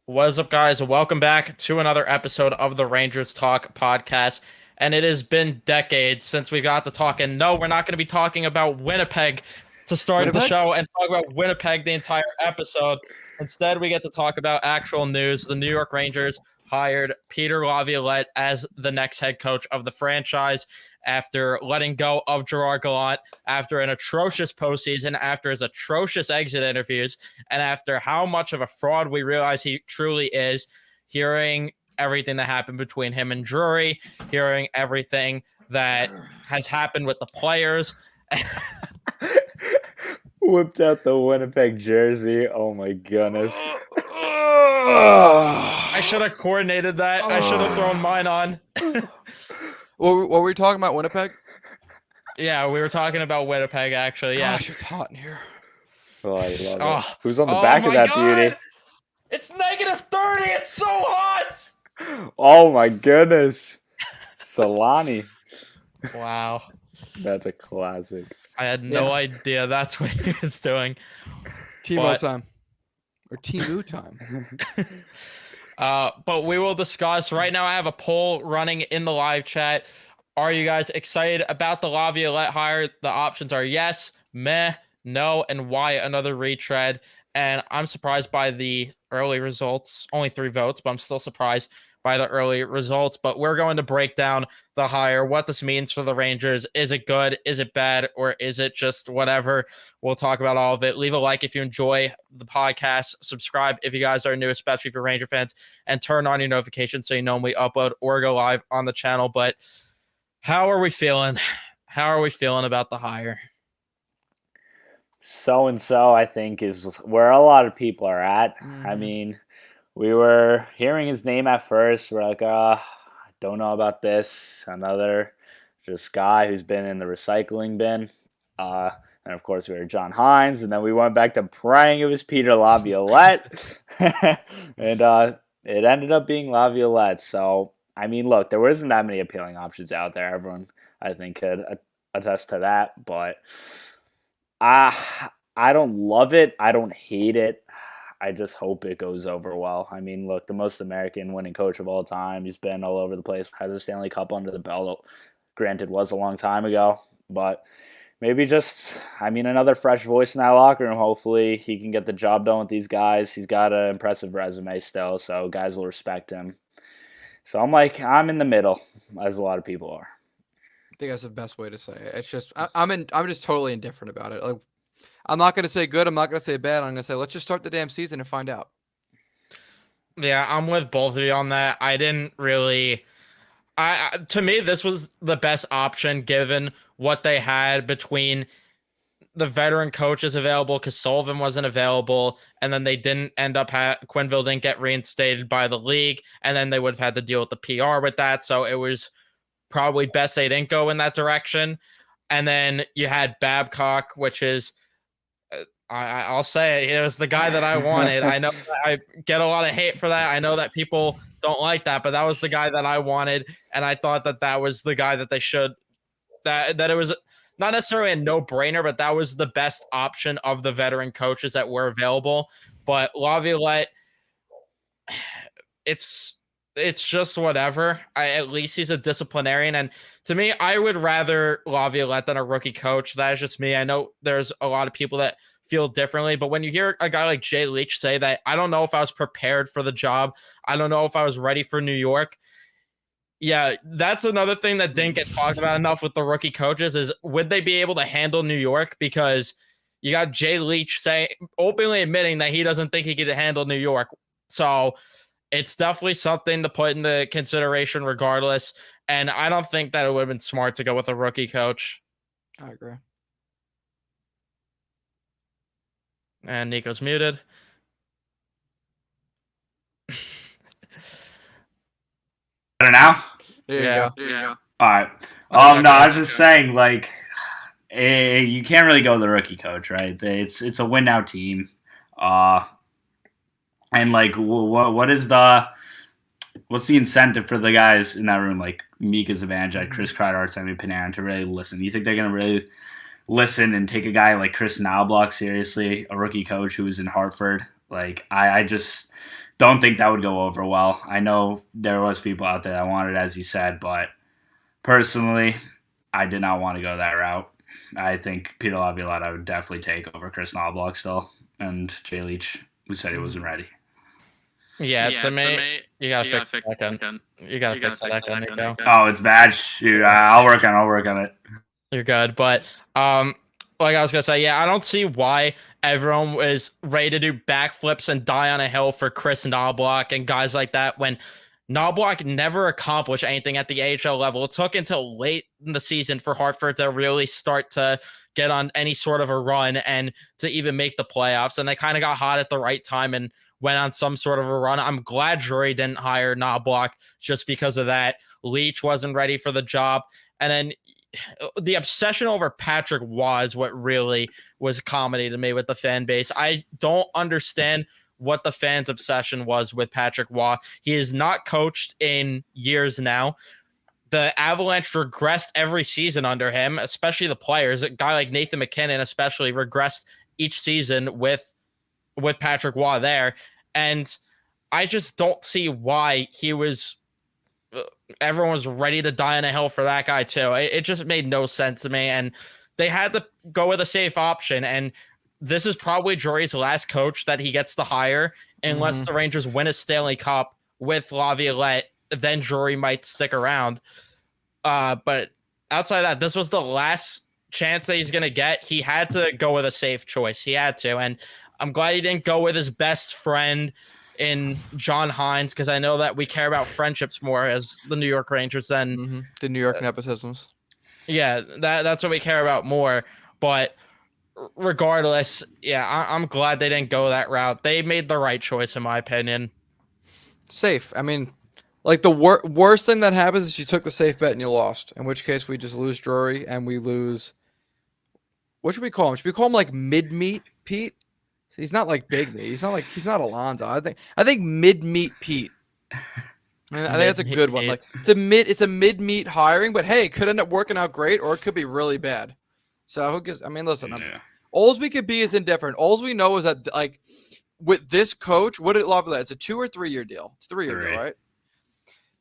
What is up, guys? Welcome back to another episode of the Rangers Talk podcast. And it has been decades since we got to talk. And no, we're not going to be talking about Winnipeg to start the show and talk about Winnipeg the entire episode. Instead, we get to talk about actual news. The New York Rangers hired Peter Laviolette as the next head coach of the franchise after letting go of Gerard Gallant after an atrocious postseason, after his atrocious exit interviews, and after how much of a fraud we realize he truly is, hearing everything that happened between him and Drury, hearing everything that has happened with the players. Whipped out the Winnipeg jersey. Oh my goodness. I should have coordinated that. I should have thrown mine on. What were we talking about, Winnipeg? Yeah, we were talking about Winnipeg, actually. Yeah. Gosh, it's hot in here. Oh, I love it. Who's on the back of that beauty? It's -30. It's so hot. Oh my goodness. Solani. Wow. That's a classic. I had no idea that's what he was doing. Timo time. Or Timu time. But we will discuss. Right now, I have a poll running in the live chat. Are you guys excited about the Laviolette hire? The options are yes, meh, no, and why another retread. And I'm surprised by the early results. Only 3 votes, but I'm still surprised by the early results. But we're going to break down the hire, what this means for the Rangers. Is it good? Is it bad? Or is it just whatever? We'll talk about all of it. Leave a like if you enjoy the podcast. Subscribe if you guys are new, especially for Ranger fans, and turn on your notifications so you know when we upload or go live on the channel. But how are we feeling? How are we feeling about the hire? So-and-so, I think, is where a lot of people are at. I mean, we were hearing his name at first. We're like, I don't know about this. Another just guy who's been in the recycling bin. And, of course, we were John Hines. And then we went back to praying it was Peter Laviolette. And it ended up being Laviolette. So, I mean, look, there wasn't that many appealing options out there. Everyone, I think, could attest to that. But I don't love it. I don't hate it. I just hope it goes over well. I mean, look, the most American winning coach of all time. He's been all over the place. Has a Stanley Cup under the belt. Granted, was a long time ago. But maybe just, another fresh voice in that locker room. Hopefully he can get the job done with these guys. He's got an impressive resume still, so guys will respect him. So I'm in the middle, as a lot of people are. I think that's the best way to say it. It's just I'm just totally indifferent about it. Like, I'm not gonna say good. I'm not gonna say bad. I'm gonna say let's just start the damn season and find out. Yeah, I'm with both of you on that. I didn't really. To me, this was the best option given what they had between the veteran coaches available, because Sullivan wasn't available, and then they didn't end up Quenneville didn't get reinstated by the league, and then they would have had to deal with the PR with that. So it was probably best they didn't go in that direction. And then you had Babcock, which is, I'll say it was the guy that I wanted. I know I get a lot of hate for that. I know that people don't like that, but that was the guy that I wanted. And I thought that that was the guy that they should, that it was not necessarily a no-brainer, but that was the best option of the veteran coaches that were available. But Laviolette, it's just whatever. At least he's a disciplinarian. And to me, I would rather Laviolette than a rookie coach. That is just me. I know there's a lot of people that feel differently, but when you hear a guy like Jay Leach say that, I don't know if I was prepared for the job. I don't know if I was ready for New York. Yeah, that's another thing that didn't get talked about enough with the rookie coaches is would they be able to handle New York? Because you got Jay Leach openly admitting that he doesn't think he could handle New York. So it's definitely something to put into consideration regardless. And I don't think that it would have been smart to go with a rookie coach. I agree. And Nico's muted. Better now? There you go. All right. No, I was just saying, you can't really go with the rookie coach, right? It's a win now team. And what's the incentive for the guys in that room, like Mika Zibanejad, Chris Kreider, Artemi Panarin, to really listen? You think they're going to really listen and take a guy like Chris Knobloch seriously, a rookie coach who was in Hartford, Like, I just don't think that would go over well. I know there was people out there that wanted, as you said, but personally, I did not want to go that route. I think Peter Laviolette I would definitely take over Chris Knobloch still, and Jay Leach, who said he wasn't ready. Yeah, to me, you gotta fix that gun. You gotta fix that gun, Nico. Oh, it's bad. Shoot, I'll work on it. You're good, but like I was gonna say, yeah, I don't see why everyone was ready to do backflips and die on a hill for Chris Knobloch and guys like that when Knobloch never accomplished anything at the AHL level. It took until late in the season for Hartford to really start to get on any sort of a run and to even make the playoffs. And they kind of got hot at the right time and went on some sort of a run. I'm glad Drury didn't hire Knobloch just because of that. Leach wasn't ready for the job. And then the obsession over Patrick was what really was comedy to me with the fan base. I don't understand what the fans' obsession was with Patrick Waugh. He is not coached in years now. The Avalanche regressed every season under him, especially the players. A guy like Nathan McKinnon especially regressed each season with Patrick Waugh there. And I just don't see why everyone was ready to die on a hill for that guy too. It just made no sense to me. And they had to go with a safe option. And this is probably Drury's last coach that he gets to hire unless the Rangers win a Stanley Cup with Laviolette. Then Drury might stick around. But outside of that, this was the last chance that he's going to get. He had to go with a safe choice. He had to. And I'm glad he didn't go with his best friend in John Hines, because I know that we care about friendships more as the New York Rangers than the New York nepotisms. Yeah, that's what we care about more. But regardless, yeah, I'm glad they didn't go that route. They made the right choice, in my opinion. Safe. I mean, like the worst thing that happens is you took the safe bet and you lost. In which case, we just lose Drury and we lose. What should we call him? Should we call him like mid-meat Pete? He's not like big meat. He's not Alonzo. I think mid-meat Pete. I think that's a good one. Like it's a mid-meat hiring, but hey, it could end up working out great or it could be really bad. So who gives? I mean, listen. All we could be is indifferent. All we know is that like with this coach, what did Laviolette? It's a 2 or 3 year deal. It's a 3-year deal, right?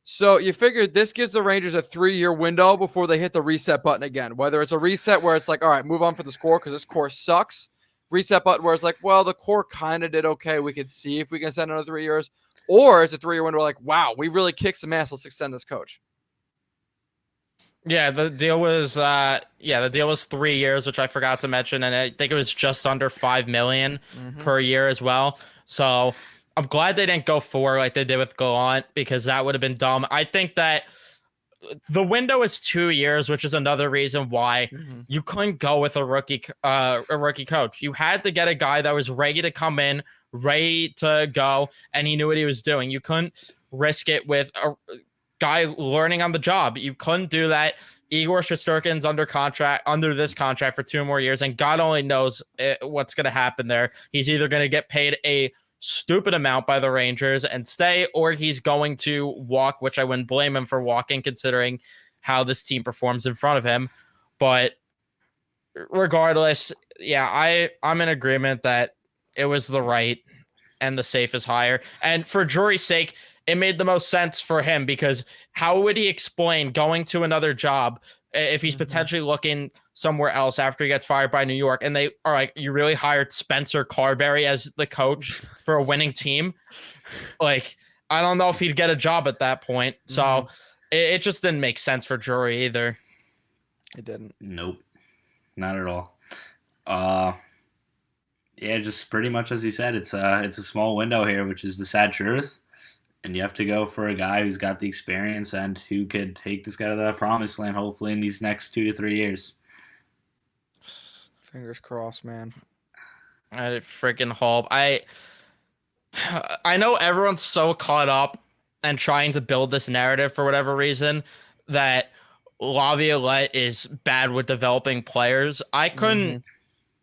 So you figure this gives the Rangers a 3-year window before they hit the reset button again. Whether it's a reset where it's like, all right, move on for the score because this core sucks. Reset button where it's like, well, the core kind of did okay. We could see if we can extend another 3 years. Or it's a 3-year window like, wow, we really kicked some ass. Let's extend this coach. Yeah, the deal was 3 years, which I forgot to mention, and I think it was just under $5 million per year as well. So I'm glad they didn't go 4 like they did with Gallant, because that would have been dumb. I think that the window is 2 years, which is another reason why you couldn't go with a rookie coach. You had to get a guy that was ready to come in, ready to go, and he knew what he was doing. You couldn't risk it with a guy learning on the job. You couldn't do that. Igor Shesterkin's under this contract for 2 more years, and God only knows what's going to happen there. He's either going to get paid a stupid amount by the Rangers and stay, or he's going to walk, which I wouldn't blame him for walking considering how this team performs in front of him. But regardless, yeah, I'm in agreement that it was the right and the safest hire. And for Drury's sake, it made the most sense for him, because how would he explain going to another job if he's potentially looking somewhere else after he gets fired by New York? And they are like, you really hired Spencer Carberry as the coach for a winning team? Like, I don't know if he'd get a job at that point. So it just didn't make sense for Drury either. It didn't. Nope. Not at all. Yeah, just pretty much as you said, it's a small window here, which is the sad truth. And you have to go for a guy who's got the experience and who could take this guy to the promised land, hopefully, in these next 2 to 3 years. Fingers crossed, man. I freaking hope. I know everyone's so caught up and trying to build this narrative for whatever reason that Laviolette is bad with developing players. I couldn't.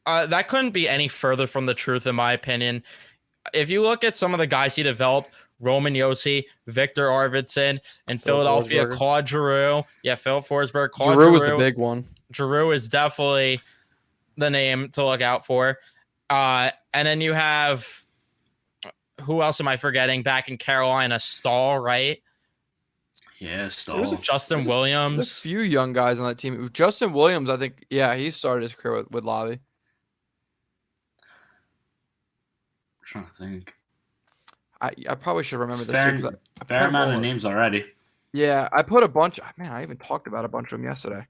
That couldn't be any further from the truth, in my opinion. If you look at some of the guys he developed, Roman Josi, Victor Arvidsson, and Philadelphia, Claude Giroux. Yeah, Phil Forsberg. Giroux was the big one. Giroux is definitely the name to look out for. And then you have who else am I forgetting back in Carolina? Stahl, right? Yeah, There was Stahl. Justin There's Williams. a few young guys on that team. Justin Williams, I think, yeah, he started his career with Lavi. I'm trying to think. I probably should remember this Fair, too. 'Cause I fair put 'em amount all of in. names already. Yeah, I put a bunch. Man, I even talked about a bunch of them yesterday.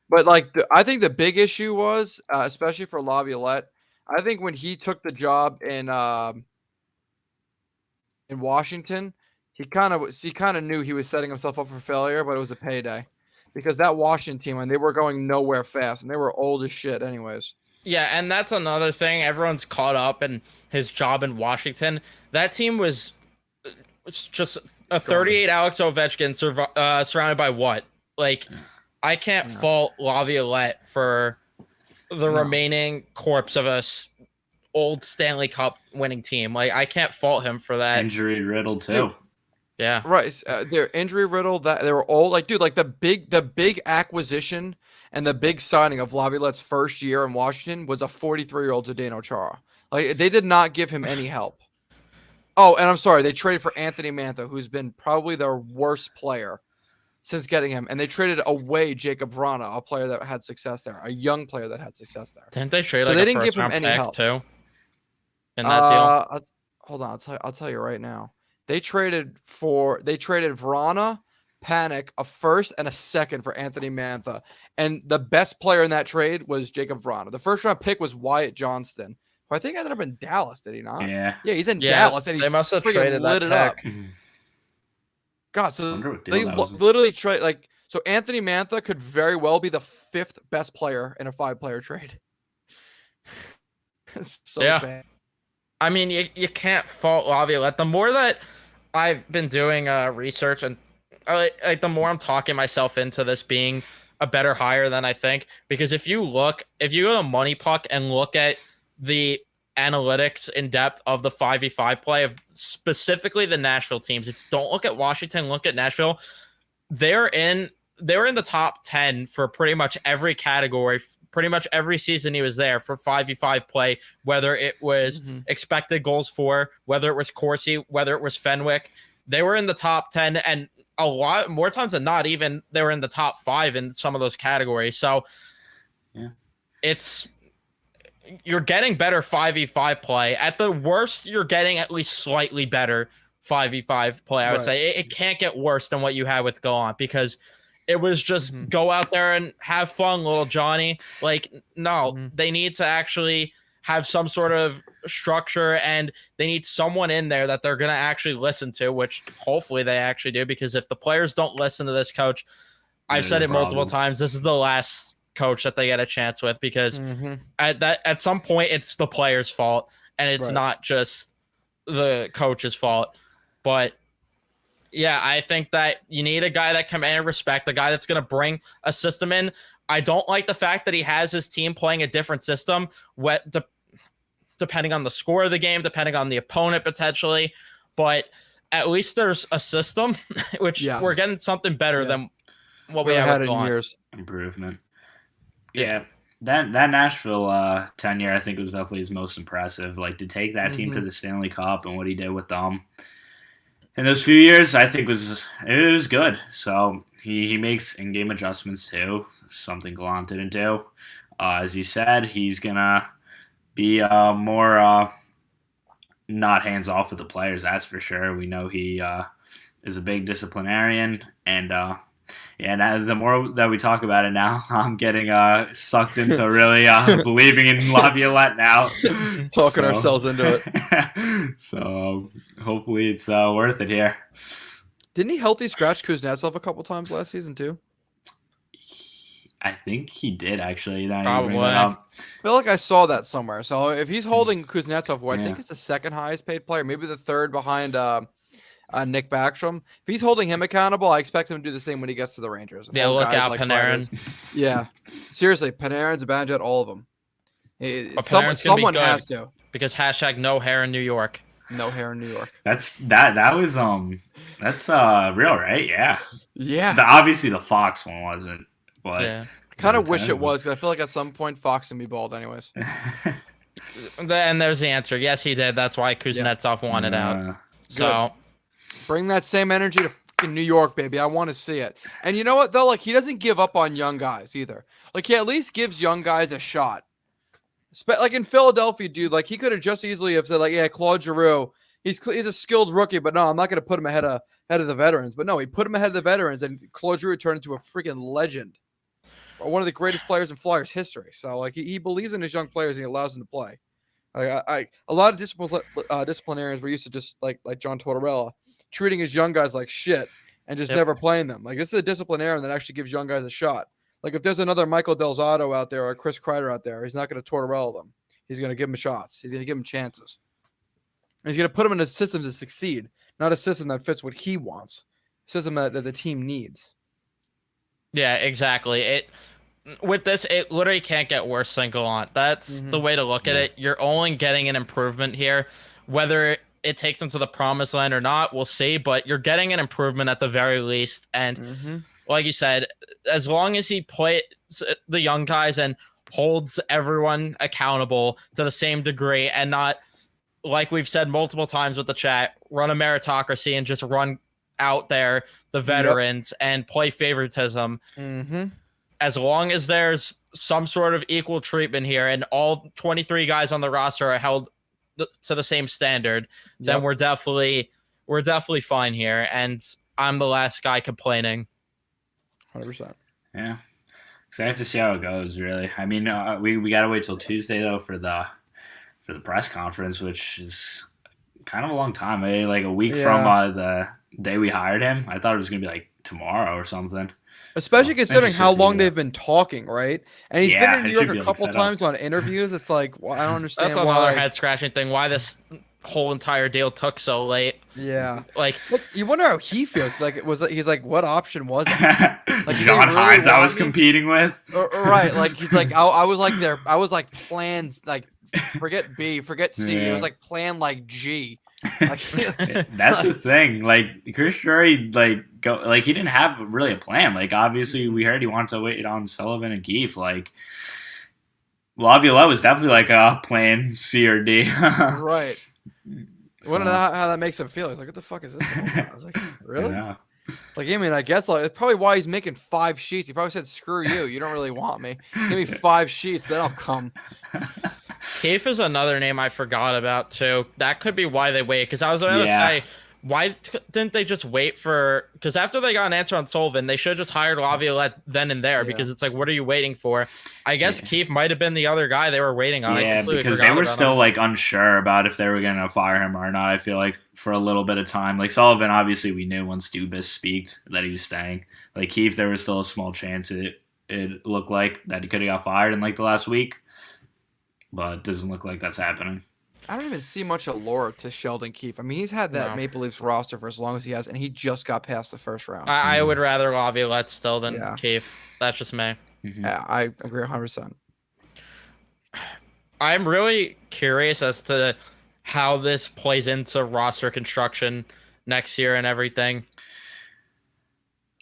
But like, I think the big issue was, especially for Laviolette, I think when he took the job in Washington, he kind of knew he was setting himself up for failure, but it was a payday because that Washington team, and they were going nowhere fast, and they were old as shit, anyways. Yeah, and that's another thing. Everyone's caught up in his job in Washington. That team was just a 38 Alex Ovechkin surrounded by what? Like, I can't fault Laviolette for the remaining corpse of a old Stanley Cup winning team. Like, I can't fault him for that. Injury riddled too. Dude. Yeah. Right. They're injury riddled. That they were old. Like, dude, like the big acquisition and the big signing of Laviolette's first year in Washington was a 43-year-old Zdeno Chara. Like, they did not give him any help. Oh, and I'm sorry, they traded for Anthony Mantha, who's been probably their worst player since getting him, and they traded away Jacob Vrana, a player that had success there, a young player that had success there. Didn't they trade So like they a didn't give first him round any pick help. too? In that deal? Hold on, I'll tell you right now. They traded Vrana, Panic, a first and a second for Anthony Mantha, and the best player in that trade was Jacob Vrana. The first round pick was Wyatt Johnston, who I think ended up in Dallas. Did he not? Yeah. Yeah, he's in Dallas, and he they must have freaking traded lit that it up. pick. God, so Wonder what deal they that was. literally trade like so. Anthony Mantha could very well be the 5th best player in a 5-player trade. It's so Yeah. bad. I mean, you can't fault Laviolette. The more that I've been doing research and like the more I'm talking myself into this being a better hire than I think, because if you go to Money Puck and look at the analytics in depth of the 5v5 play of specifically the Nashville teams, if you don't look at Washington, look at Nashville, they were in the top 10 for pretty much every category. Pretty much every season he was there for 5v5 play, whether it was expected goals for, whether it was Corsi, whether it was Fenwick. They were in the top 10, and a lot more times than not, even they were in the top 5 in some of those categories. So yeah, you're getting better 5v5 play. At the worst, you're getting at least slightly better 5v5 play. I would say it can't get worse than what you had with Gallant, because it was just go out there and have fun, little Johnny. Like, no, they need to actually have some sort of structure, and they need someone in there that they're going to actually listen to, which hopefully they actually do, because if the players don't listen to this coach, I've said it multiple times, this is the last coach that they get a chance with, because at some point it's the players' fault, and it's not just the coach's fault. But yeah, I think that you need a guy that commands respect, a guy that's going to bring a system in. I don't like the fact that he has his team playing a different system, depending on the score of the game, depending on the opponent potentially. But at least there's a system, which we're getting something better than what we had in years. Improvement. Yeah, that Nashville tenure, I think, was definitely his most impressive. Like, to take that team to the Stanley Cup and what he did with them in those few years, I think it was good. So he makes in-game adjustments too, something Gallant didn't do. As you said, he's gonna be more not hands off with the players. That's for sure. We know he is a big disciplinarian, and the more that we talk about it now, I'm getting sucked into really believing in Laviolette now. Talking ourselves into it. So hopefully it's worth it here. Didn't he healthy scratch Kuznetsov a couple times last season too? I think he did, actually. Probably. I feel like I saw that somewhere. So if he's holding Kuznetsov, who I think is the 2nd highest paid player, maybe the 3rd behind Nick Backstrom. If he's holding him accountable, I expect him to do the same when he gets to the Rangers. Yeah, look out, like Panarin. Yeah, seriously, Panarin, Zibanejad, all of them. Someone has to. Because # no hair in New York. No hair in New York. That's real, right? Yeah. Yeah. Obviously the Fox one wasn't, but I kind of wish it was, because I feel like at some point Fox can be bald anyways. And there's the answer. Yes, he did. That's why Kuznetsov wanted out. So bring that same energy to fucking New York, baby. I want to see it. And you know what though? Like he doesn't give up on young guys either. Like he at least gives young guys a shot. Like in Philadelphia, dude. Like he could have just easily have said, like, yeah, Claude Giroux. He's a skilled rookie, but no, I'm not going to put him ahead of the veterans. But no, he put him ahead of the veterans, and Claude Giroux turned into a freaking legend, or one of the greatest players in Flyers history. So like he believes in his young players and he allows them to play. A lot of disciplinarians were used to just like John Tortorella treating his young guys like shit and just never playing them. Like this is a disciplinarian that actually gives young guys a shot. Like if there's another Michael Del Zotto out there or Chris Kreider out there, he's not going to Tortorella them. He's going to give them shots. He's going to give them chances. And he's going to put them in a system to succeed, not a system that fits what he wants. A system that the team needs. Yeah, exactly. With this, it literally can't get worse than Gallant. That's the way to look at it. You're only getting an improvement here. Whether it takes them to the promised land or not, we'll see. But you're getting an improvement at the very least. And like you said, as long as he plays the young guys and holds everyone accountable to the same degree and not, like we've said multiple times with the chat, run a meritocracy and just run out there the veterans and play favoritism. As long as there's some sort of equal treatment here and all 23 guys on the roster are held to the same standard, then we're definitely fine here. And I'm the last guy complaining. 100%. Yeah. Excited to see how it goes, really. I mean, we got to wait till Tuesday, though, for the press conference, which is kind of a long time. Maybe like a week from the day we hired him. I thought it was going to be like tomorrow or something. Especially considering how long they've been talking, right? And he's been in New York a couple times on interviews. It's like, well, I don't understand. That's another head-scratching thing. Why this whole entire deal took so late? Yeah, like you wonder how he feels. Like he's like, what option was it? Like John Hines, I was competing with. Right, like he's like, I was like there. I was like plans, like forget B, forget C. It was like plan like G. That's the thing. Like Chris Drury, he didn't have really a plan. Like obviously, we heard he wanted to wait on Sullivan and Keefe. Like Laviolette was definitely like a plan C or D. Right. I wonder how that makes him feel. He's like, what the fuck is this? I was like, really? Yeah. Like, I mean, I guess it's probably why he's making 5 sheets. He probably said, screw you. You don't really want me. Give me 5 sheets, then I'll come. Keefe is another name I forgot about, too. That could be why they wait. Because I was going to say, why didn't they just wait for... Because after they got an answer on Sullivan, they should have just hired Laviolette then and there. Because it's like, what are you waiting for? I guess Keefe might have been the other guy they were waiting on. Yeah, because they were still like unsure about if they were going to fire him or not. I feel like for a little bit of time. Like Sullivan, obviously we knew once Dubas speaked that he was staying. Like Keefe, there was still a small chance it looked like that he could have got fired in like the last week. But it doesn't look like that's happening. I don't even see much allure to Sheldon Keefe. I mean, he's had that Maple Leafs roster for as long as he has, and he just got past the first round. I would rather Laviolette still than Keefe. That's just me. Yeah, I agree 100%. I'm really curious as to how this plays into roster construction next year and everything.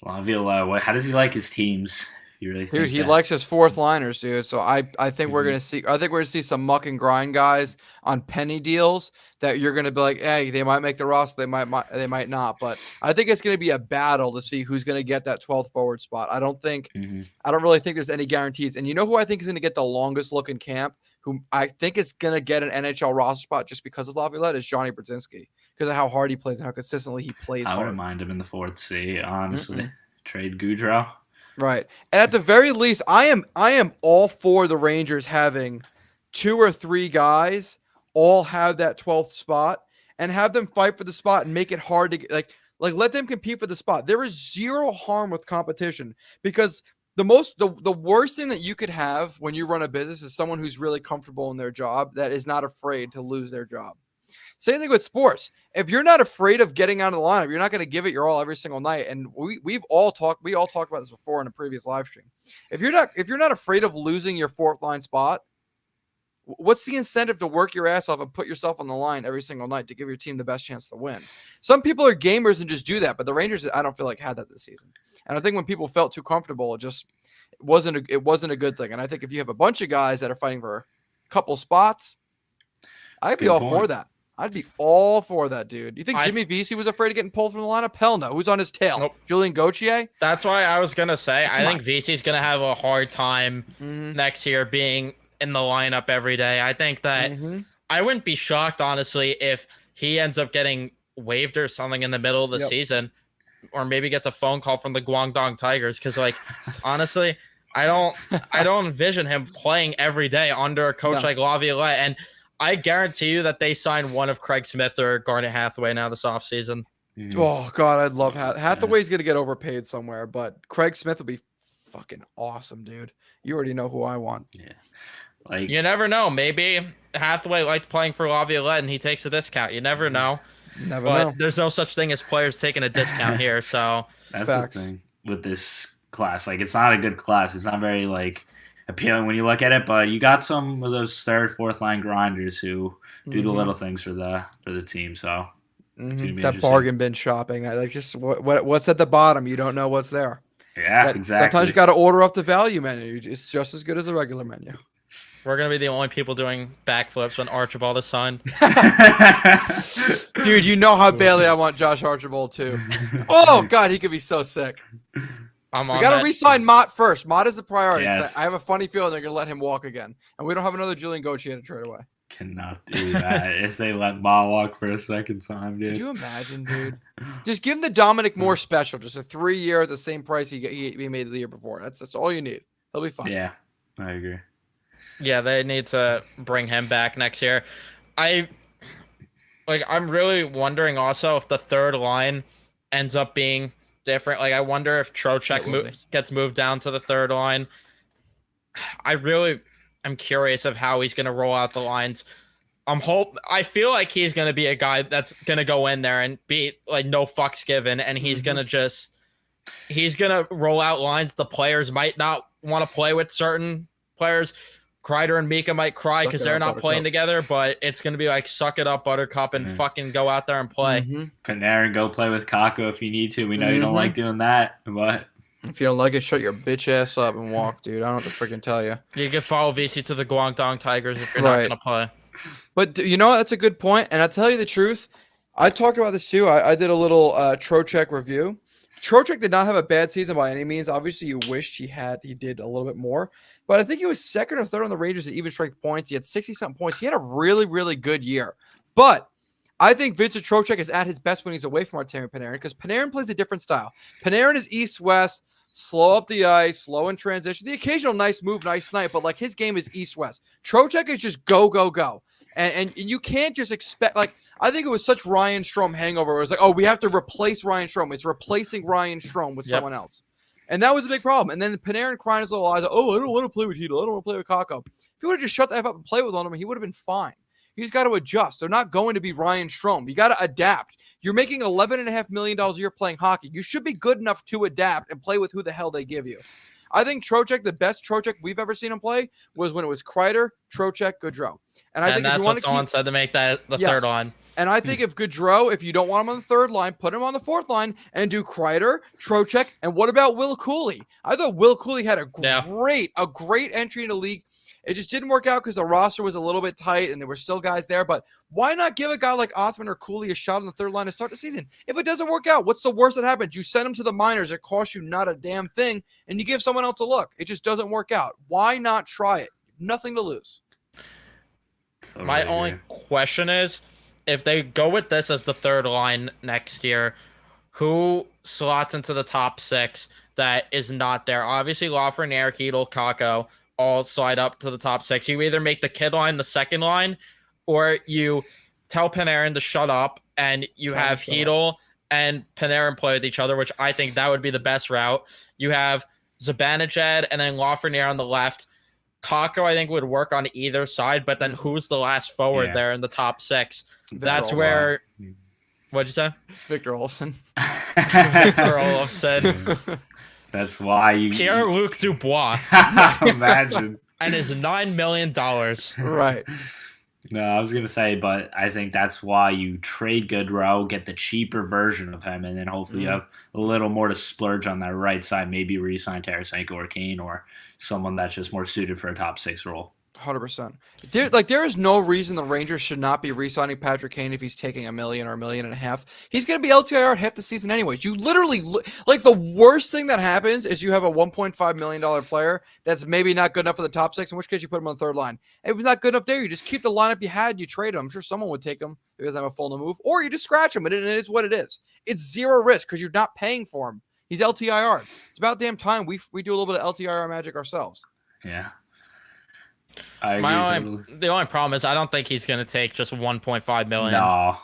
Laviolette, how does he like his teams? You really think he likes his fourth liners, dude. So I think we're gonna see. I think we're gonna see some muck and grind guys on penny deals that you're gonna be like, hey, they might make the roster, they might not. But I think it's gonna be a battle to see who's gonna get that 12th forward spot. I don't really think there's any guarantees. And you know who I think is gonna get the longest look in camp, who I think is gonna get an NHL roster spot just because of Laviolette, is Johnny Brodzinski, because of how hard he plays and how consistently he plays. I wouldn't mind him in the fourth C, honestly. Trade Goudreau. Right. And at the very least, I am all for the Rangers having 2 or 3 guys all have that 12th spot and have them fight for the spot and make it hard to get, like let them compete for the spot. There is zero harm with competition, because the worst thing that you could have when you run a business is someone who's really comfortable in their job that is not afraid to lose their job. Same thing with sports. If you're not afraid of getting out of the lineup, you're not going to give it your all every single night. And we all talked about this before in a previous live stream. If you're not afraid of losing your 4th line spot, what's the incentive to work your ass off and put yourself on the line every single night to give your team the best chance to win? Some people are gamers and just do that, but the Rangers, I don't feel like had that this season. And I think when people felt too comfortable, it wasn't a good thing. And I think if you have a bunch of guys that are fighting for a couple spots, I'd be Good all point. for that. I'd be all for that, dude. You think I- Jimmy Vesey was afraid of getting pulled from the lineup? Hell no. Who's on his tail? Nope. Julian Gauthier? That's why I was gonna say I Come think VC's gonna have a hard time Mm-hmm. next year being in the lineup every day. I think that Mm-hmm. I wouldn't be shocked, honestly, if he ends up getting waived or something in the middle of the Yep. season, or maybe gets a phone call from the Guangdong Tigers. Because, like, honestly, I don't envision him playing every day under a coach No. like Laviolette. And I guarantee you that they sign one of Craig Smith or Garnet Hathaway now this offseason. Mhm. Oh God, I'd love Hathaway's gonna get overpaid somewhere, but Craig Smith would be fucking awesome, dude. You already know who I want. Like, You never know. Maybe Hathaway liked playing for Laviolette and he takes a discount. You never know. Never But know. there's no such thing as players taking a discount here. So that's Facts. the thing with this class. Like, it's not a good class. It's not very like appealing when you look at it. But you got some of those third, fourth line grinders who do the Mhm. little things for the team. So Mhm. It's gonna be That interesting. bargain bin shopping. I like just what's at the bottom. You don't know what's there. yeah, But exactly. Sometimes you got to order off the value menu. It's just as good as the regular menu. we're gonna be the only people doing backflips when Archibald is signed. Dude, you know how badly I want Josh Archibald too. Oh God, he could be so sick. I'm We on got to that. re-sign Mott first. Mott is the priority. 'Cause Yes. I have a funny feeling they're gonna let him walk again, and we don't have another Julian Gauthier to trade away. Cannot do that if they let Ma walk for a second time, dude. Could you imagine, dude? Just give him the Dominic Moore special, just a 3-year at the same price he made the year before. That's all you need. He'll be fine. Yeah, I agree. Yeah, they need to bring him back next year. I'm really wondering also if the third line ends up being different. Like, I wonder if Trocheck It will be. gets moved down to the third line. I'm curious of how he's going to roll out the lines. I feel like he's going to be a guy that's going to go in there and be like no fucks given, and he's Mhm. going to he's going to roll out lines the players might not want to play with. Certain players, Kreider and Mika, might cry Suck because it they're up, not playing Buttercup. together, but it's going to be like suck it up, Buttercup, and Yeah. fucking go out there and play. Mhm. Panarin, go play with Kako if you need to. We know you don't Mhm. like doing that, but If you don't like it, shut your bitch ass up and walk, dude. I don't know what to freaking tell you. You can follow VC to the Guangdong Tigers if you're Right. not going to play. But you know what? That's a good point. And I'll tell you the truth. I talked about this too. I did a little Trocheck review. Trocheck did not have a bad season by any means. Obviously, you wished he did a little bit more. But I think he was second or third on the Rangers in even strength points. He had 60-something points. He had a really, really good year. But I think Vincent Trocheck is at his best when he's away from Artemi Panarin because Panarin plays a different style. Panarin is east-west, slow up the ice, slow in transition. The occasional nice move, nice night, but like his game is east-west. Trocheck is just go, go, go. And you can't just expect, like, I think it was such Ryan Strome hangover. It was like, oh, we have to replace Ryan Strome. It's replacing Ryan Strome with Yep. someone else. And that was a big problem. And then Panarin crying his little eyes, oh, I don't want to play with Hedel. I don't want to play with Kakko. If he would have just shut the F up and played with him, he would have been fine. You just got to adjust. They're not going to be Ryan Strome. You got to adapt. You're making $11.5 million a year playing hockey. You should be good enough to adapt and play with who the hell they give you. I think Trocheck, the best Trocheck we've ever seen him play, was when it was Kreider, Trocheck, Gaudreau. And I think if that's you what want to someone keep, said to make that the Yes. third line. and I think if Gaudreau, if you don't want him on the third line, put him on the fourth line and do Kreider, Trocheck, and what about Will Cooley? I thought Will Cooley had a Yeah. great entry in the league. It just didn't work out because the roster was a little bit tight and there were still guys there. But why not give a guy like Othman or Cooley a shot on the third line to start the season? If it doesn't work out, what's the worst that happens? You send him to the minors. It costs you not a damn thing, and you give someone else a look. It just doesn't work out. Why not try it? Nothing to lose. Totally My agree. only question is, if they go with this as the third line next year, who slots into the top six that is not there? Obviously, Lafreniere, Hedel, Kakko all slide up to the top six. You either make the kid line the second line, or you tell Panarin to shut up, and you Tell him have to shut Hedel and Panarin play with each other, which I think that would be the best route. You have Zibanejad and then Lafreniere on the left. Kakko, I think, would work on either side, but then who's the last forward Yeah. there in the top six? Victor That's Olsen. where. What'd you say? Victor Olsen. Victor Olofsson. That's why you Pierre-Luc Dubois imagine. and his $9 million. Right. No, I was gonna say, but I think that's why you trade Gaudreau, get the cheaper version of him, and then hopefully you have a little more to splurge on that right side. Maybe re-sign Tarasenko or Kane or someone that's just more suited for a top six role. 100%. There is no reason the Rangers should not be re-signing Patrick Kane if he's taking $1 million or $1.5 million. He's going to be LTIR half the season anyways. You literally the worst thing that happens is you have a $1.5 million player that's maybe not good enough for the top six. In which case you put him on the third line. If he's not good enough there, you just keep the lineup you had. And you trade him. I'm sure someone would take him if he doesn't have a full no move, or you just scratch him. And it is what it is. It's zero risk because you're not paying for him. He's LTIR. It's about damn time we do a little bit of LTIR magic ourselves. Yeah. The only problem is I don't think he's going to take just 1.5 million. No,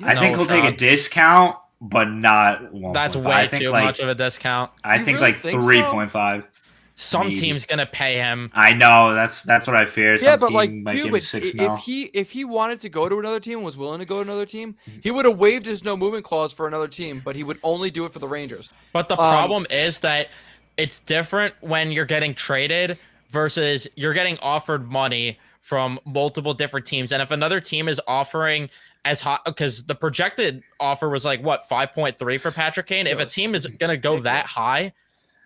I think he'll take a discount, but not 1. That's way too much of a discount. I think like 3.5. Some team's going to pay him. I know that's what I fear. Yeah, but like, dude, if he wanted to go to another team and was willing to go to another team, he would have waived his no movement clause for another team, but he would only do it for the Rangers. But the problem is that it's different when you're getting traded versus you're getting offered money from multiple different teams. And if another team is offering as high, because the projected offer was like, what, 5.3 for Patrick Kane? If a team is going to go that high,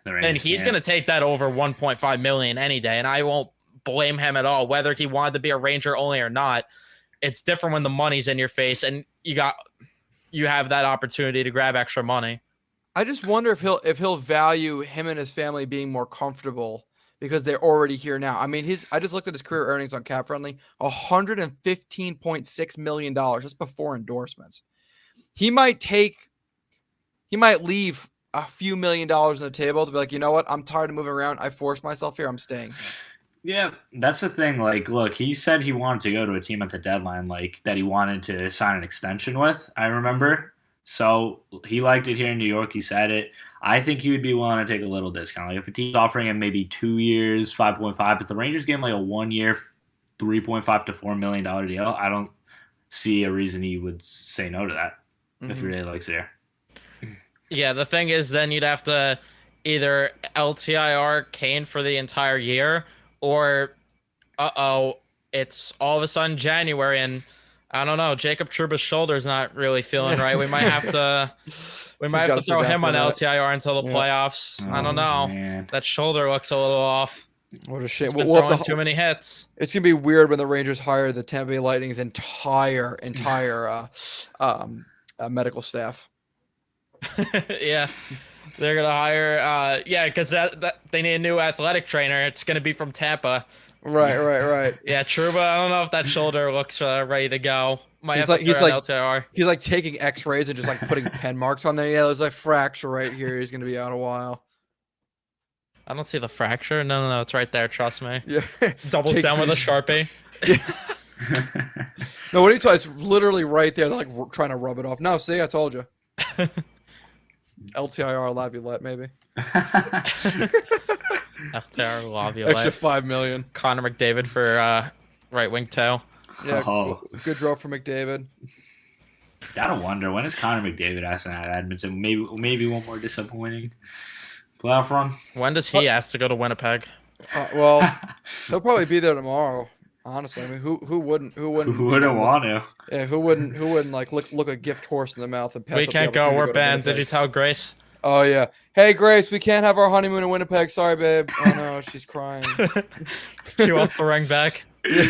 then he's going to take that over 1.5 million any day. And I won't blame him at all, whether he wanted to be a Ranger only or not. It's different when the money's in your face and you have that opportunity to grab extra money. I just wonder if he'll value him and his family being more comfortable because they're already here now. I mean, I just looked at his career earnings on Cap Friendly, $115.6 million. That's before endorsements. He might leave a few $1 million on the table to be like, you know what? I'm tired of moving around. I forced myself here. I'm staying. Yeah, that's the thing. Like, look, he said he wanted to go to a team at the deadline, like that he wanted to sign an extension with. I remember. So he liked it here in New York. He said it. I think he would be willing to take a little discount. Like if a team's offering him maybe 2 years, 5.5, if the Rangers give him like a 1 year, $3.5 to $4 million deal, I don't see a reason he would say no to that if he really likes it here. Yeah, the thing is then you'd have to either LTIR Kane for the entire year or, it's all of a sudden January and I don't know. Jacob Trouba's shoulder's not really feeling right. We might have to throw him on LTIR until the playoffs. I don't know. Man. That shoulder looks a little off. What a shame. We'll have too many hits. It's gonna be weird when the Rangers hire the Tampa Bay Lightning's entire medical staff. Yeah. They're gonna hire because that they need a new athletic trainer. It's gonna be from Tampa. Right. Yeah, Trouba. I don't know if that shoulder looks ready to go. He's like taking X-rays and just like putting pen marks on there. Yeah, there's a fracture right here. He's gonna be out a while. I don't see the fracture. No, it's right there. Trust me. Yeah. Doubles down with a Sharpie. Yeah. No, what are you talking? It's literally right there. They're like trying to rub it off. No, see, I told you. LTIR Laviolette, maybe. LTIR Laviolette. Extra $5 million. Connor McDavid for right wing toe. Yeah, good draw for McDavid. Gotta wonder, when is Connor McDavid asking at Edmonton? Maybe one more disappointing playoff run. When does he ask to go to Winnipeg? Well, he'll probably be there tomorrow. Honestly, I mean, who wouldn't want to? Yeah, who wouldn't like look a gift horse in the mouth and pass? We can't go. We're banned. Did you tell Grace? Oh yeah. Hey Grace, we can't have our honeymoon in Winnipeg. Sorry, babe. Oh no, she's crying. She wants the ring back. Yeah.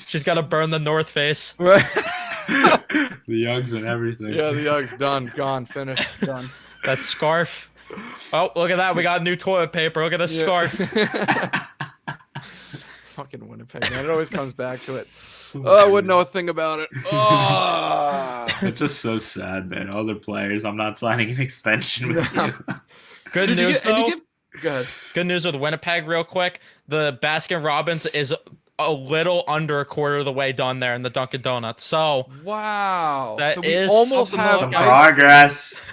She's got to burn the North Face. Right. The Uggs and everything. Yeah, the Uggs done, gone, finished, done. That scarf. Oh, look at that. We got new toilet paper. Look at this scarf. Fucking Winnipeg, man. It always comes back to it. Oh, I wouldn't know a thing about it. Oh. It's just so sad, man. Other players, I'm not signing an extension with you. Good news, though. Go ahead. Good news with Winnipeg, real quick. The Baskin Robbins is a little under a quarter of the way done there in the Dunkin' Donuts. So wow, that so is almost have some progress.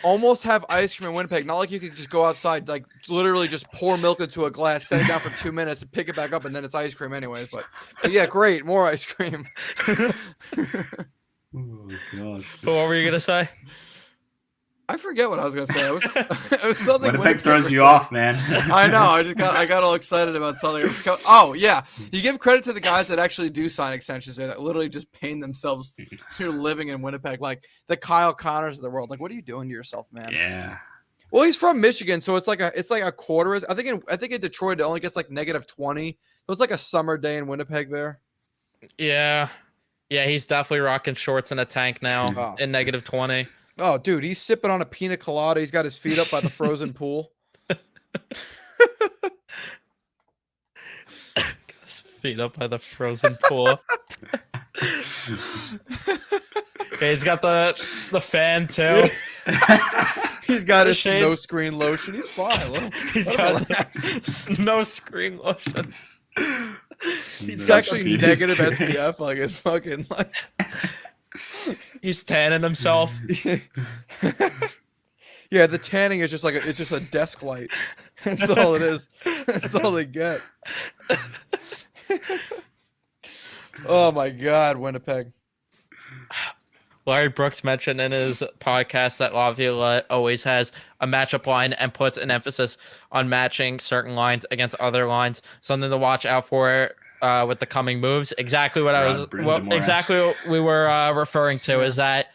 Almost have ice cream in Winnipeg. Not like you could just go outside, like literally just pour milk into a glass, set it down for 2 minutes, and pick it back up, and then it's ice cream anyways. But yeah, great, more ice cream. Oh gosh. What were you gonna say? I forget what I was gonna say. It was something. Winnipeg throws you off, man. I know. I got all excited about something. Oh yeah, you give credit to the guys that actually do sign extensions there, that literally just pain themselves to living in Winnipeg, like the Kyle Connors of the world. Like, what are you doing to yourself, man? Yeah. Well, he's from Michigan, so it's like a quarter. I think in Detroit it only gets like -20. So it's like a summer day in Winnipeg there. Yeah. Yeah, he's definitely rocking shorts and a tank now Oh. in -20. Oh, dude, he's sipping on a pina colada. He's got his feet up by the frozen pool. Feet up by the frozen pool. Okay, he's got the fan too. He's got his Shades. snow screen lotion. He's fine. He's let him got relax. no screen lotion. It's actually negative SPF. Like it's fucking like. He's tanning himself. Yeah, the tanning is just like it's just a desk light. That's all it is. That's all they get. Oh my God, Winnipeg. Larry Brooks mentioned in his podcast that Laviolette always has a matchup line and puts an emphasis on matching certain lines against other lines. Something to watch out for with the coming moves. Exactly what what we were referring to is that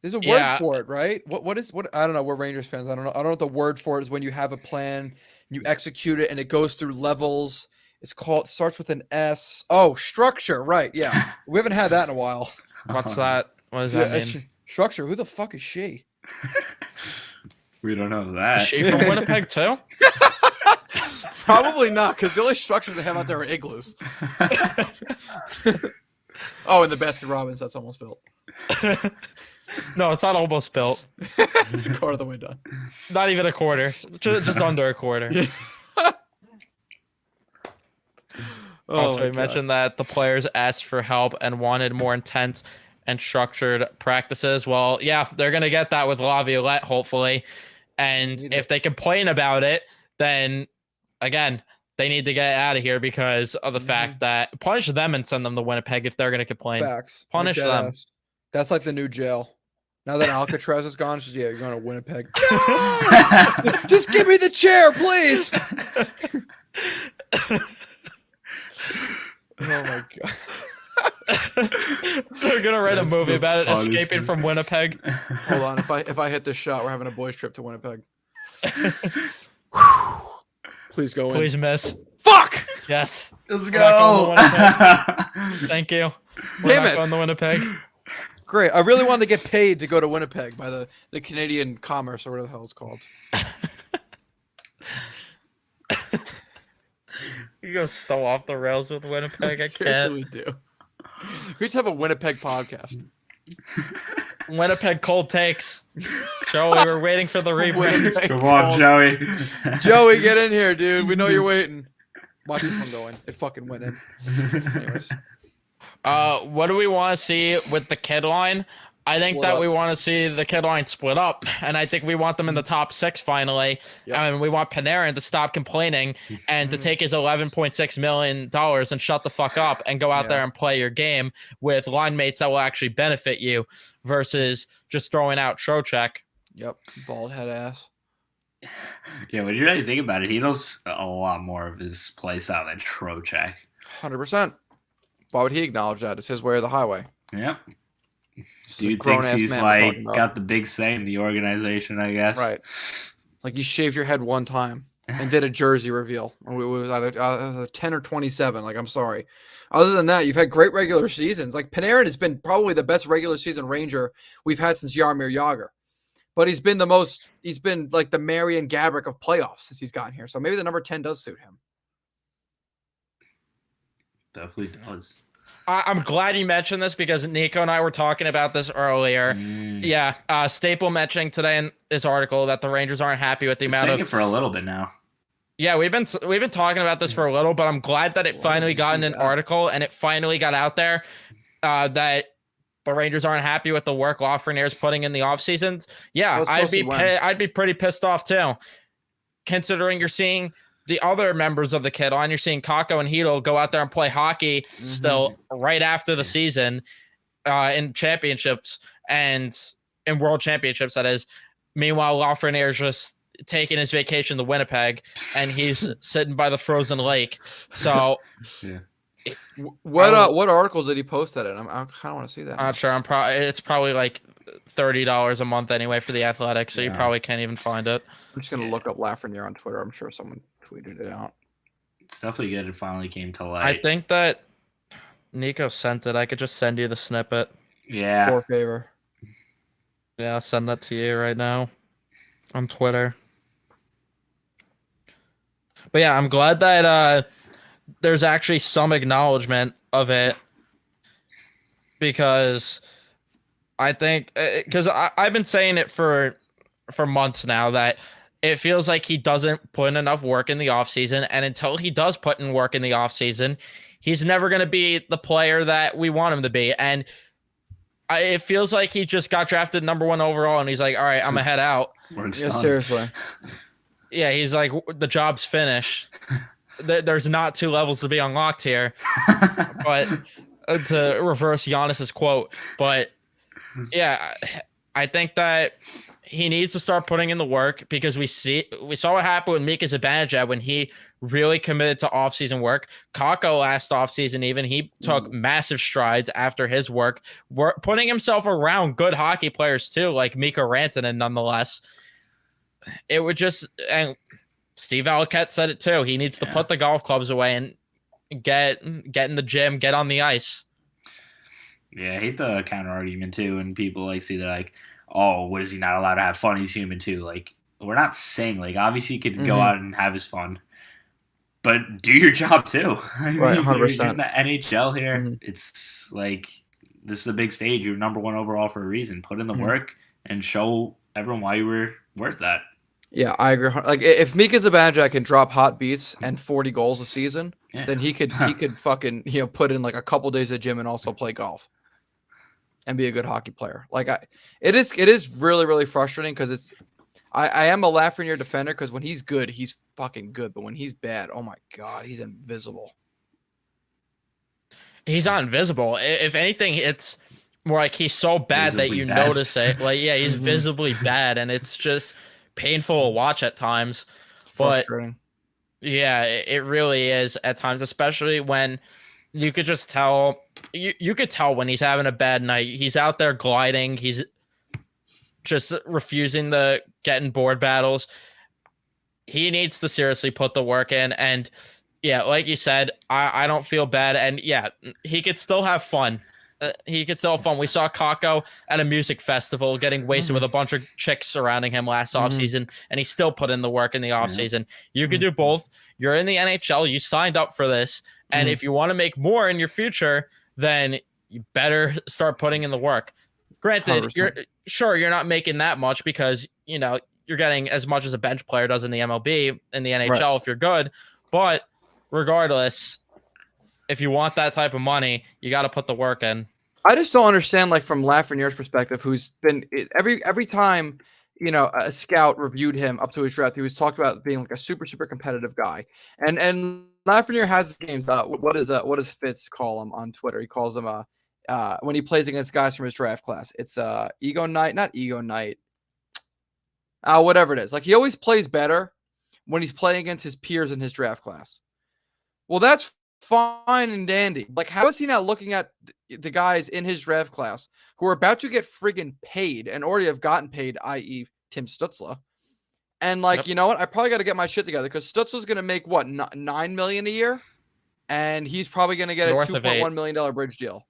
there's a word for it, right? What I don't know. We're Rangers fans. I don't know what the word for it is when you have a plan, you execute it, and it goes through levels. It starts with an S. Oh, structure, right? Yeah, we haven't had that in a while. What's that? What does that mean? Structure. Who the fuck is she? We don't know that. Is she from Winnipeg too? Probably not, because the only structures they have out there are igloos. Oh, and the Baskin Robbins, that's almost built. No, it's not almost built. It's a quarter of the way done. Not even a quarter. Just under a quarter. Yeah. Also, we mentioned that the players asked for help and wanted more intense and structured practices. Well, yeah, they're going to get that with Laviolette, hopefully. And if they complain about it, then, again, they need to get out of here because of the fact that punish them and send them to Winnipeg if they're going to complain. Facts. Punish like them. That's like the new jail. Now that Alcatraz is gone, just, yeah, you're going to Winnipeg. Just give me the chair, please. Oh my God. They're gonna write a movie about it, escaping from Winnipeg. Hold on, if I hit this shot, we're having a boys trip to Winnipeg. Please go in. Please miss. Fuck! Yes. Let's We're not go. going to Winnipeg. Thank you. We're Damn not it. going to Winnipeg. Great. I really wanted to get paid to go to Winnipeg by the Canadian Commerce or whatever the hell it's called. You go so off the rails with Winnipeg. I Seriously, can't. we do. We just have a Winnipeg podcast. Winnipeg cold takes. Joey, we're waiting for the rebrand. Winnipeg Come on, Joey. Joey, get in here, dude. We know you're waiting. Watch this one go in. It fucking went in. Anyways. What do we want to see with the kid line? I think Split that up. we want to see the kid line split up, and I think we want them in the top 6 finally. Yep. And we want Panarin to stop complaining and to take his $11.6 million and shut the fuck up and go out there and play your game with line mates that will actually benefit you versus just throwing out Trocheck. Yep. Bald head ass. Yeah, when you really think about it, he knows a lot more of his play style than Trocheck. 100%. Why would he acknowledge that? It's his way or the highway. Yep. He's a Dude grown-ass thinks he's man we're talking like about. got the big say in the organization, I guess. Right. Like you shaved your head one time and did a jersey reveal. It was either 10 or 27. Like, I'm sorry. Other than that, you've had great regular seasons. Like Panarin has been probably the best regular season Ranger we've had since Jaromir Jagr. But he's been like the Marian Gaborik of playoffs since he's gotten here. So maybe the number 10 does suit him. Definitely does. I'm glad you mentioned this because Nico and I were talking about this earlier. Yeah, Staple mentioning today in his article that the Rangers aren't happy with the amount of. It for a little bit now. Yeah, we've been talking about this for a little, but I'm glad that it finally got in an article and it finally got out there that the Rangers aren't happy with the work Lafreniere's putting in the offseasons. Yeah, I'd be pretty pissed off too, considering you're seeing the other members of the kid line. You're seeing Kakko and Hedel go out there and play hockey still right after the season in championships and in world championships, that is. Meanwhile, Lafreniere's just taking his vacation to Winnipeg and he's sitting by the frozen lake. So Yeah. What article did he post that in? I kind of want to see that. I'm not sure. It's probably like $30 a month anyway for the Athletic, so you Yeah. probably can't even find it. I'm just gonna look up Lafreniere on Twitter. I'm sure someone tweeted it out. It's definitely good. It finally came to light. I think that Nico sent it. I could just send you the snippet. Yeah. For favor. Yeah, I'll send that to you right now on Twitter. But yeah, I'm glad that there's actually some acknowledgement of it, because I think because I've been saying it for months now that it feels like he doesn't put in enough work in the offseason, and until he does put in work in the offseason, he's never going to be the player that we want him to be. And it feels like he just got drafted #1 overall, and he's like, all right, I'm going to head out. Work's Yeah, done. seriously. Yeah, he's like, the job's finished. There's not 2 levels to be unlocked here. But to reverse Giannis's quote, but yeah, I think that he needs to start putting in the work, because we saw what happened with Mika Zibanejad when he really committed to offseason work. Kako last offseason, even he took massive strides after his work, putting himself around good hockey players too, like Mika Rantanen. Nonetheless, it would just, and Steve Alexis said it too, he needs to put the golf clubs away and get in the gym, get on the ice. Yeah, I hate the counter argument too, and people like see that like, oh, what is he not allowed to have fun? He's human too. Like, we're not saying like obviously he could go out and have his fun, but do your job too. I mean, Right, you're 100%. in the NHL here. It's like, this is a big stage. You're #1 overall for a reason. Put in the work and show everyone why you were worth that. Yeah, I agree. Like, if Mika Zibanejad can drop hot beats and 40 goals a season, then he could fucking put in like a couple days of gym and also play golf and be a good hockey player. Like, it is really, really frustrating, because I am a Lafreniere defender, because when he's good, he's fucking good, but when he's bad, oh my god, he's invisible. He's not invisible. If anything, it's more like he's so bad that you Visibly bad. notice it. Like, yeah, he's visibly bad, and it's just painful to watch at times. But Frustrating. yeah, it really is at times, especially when you could just tell. You could tell when he's having a bad night. He's out there gliding. He's just refusing to get in board battles. He needs to seriously put the work in. And yeah, like you said, I don't feel bad. And yeah, he could still have fun. He could still have fun. We saw Kako at a music festival getting wasted with a bunch of chicks surrounding him last offseason, and he still put in the work in the offseason. You could do both. You're in the NHL. You signed up for this. And if you want to make more in your future, then you better start putting in the work. Granted, 100%. you're not making that much, because, you're getting as much as a bench player does in the MLB, in the NHL, if you're good. But regardless, if you want that type of money, you got to put the work in. I just don't understand, like, from Lafreniere's perspective, who's been every time, a scout reviewed him up to his draft, he was talked about being like a super, super competitive guy. And Lafreniere has games. What does Fitz call him on Twitter? He calls him when he plays against guys from his draft class. It's ego night, not ego night. Whatever it is. Like, he always plays better when he's playing against his peers in his draft class. Well, that's fine and dandy. Like, how is he not looking at the guys in his draft class who are about to get friggin' paid and already have gotten paid, i.e. Tim Stützle? And like, you know what? I probably got to get my shit together, because Stützle's going to make what, $9 million a year, and he's probably going to get North a of $8 $2.1 million bridge deal.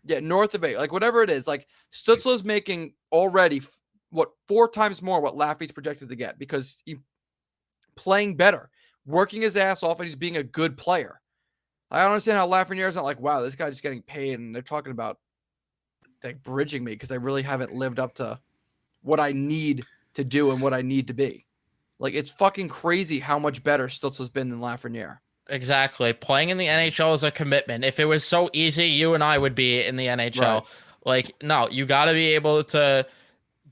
Yeah, north of 8, like whatever it is. Like, Stützle's making already 4 times more what Laffy's projected to get, because he's playing better, working his ass off, and he's being a good player. I don't understand how Lafreniere's not like, wow, this guy's just getting paid, and they're talking about like bridging me because I really haven't lived up to what I need to do and what I need to be. Like, it's fucking crazy how much better Stützle's been than Lafreniere. Exactly. Playing in the NHL is a commitment. If it was so easy, you and I would be in the NHL. Right. Like, no, you got to be able to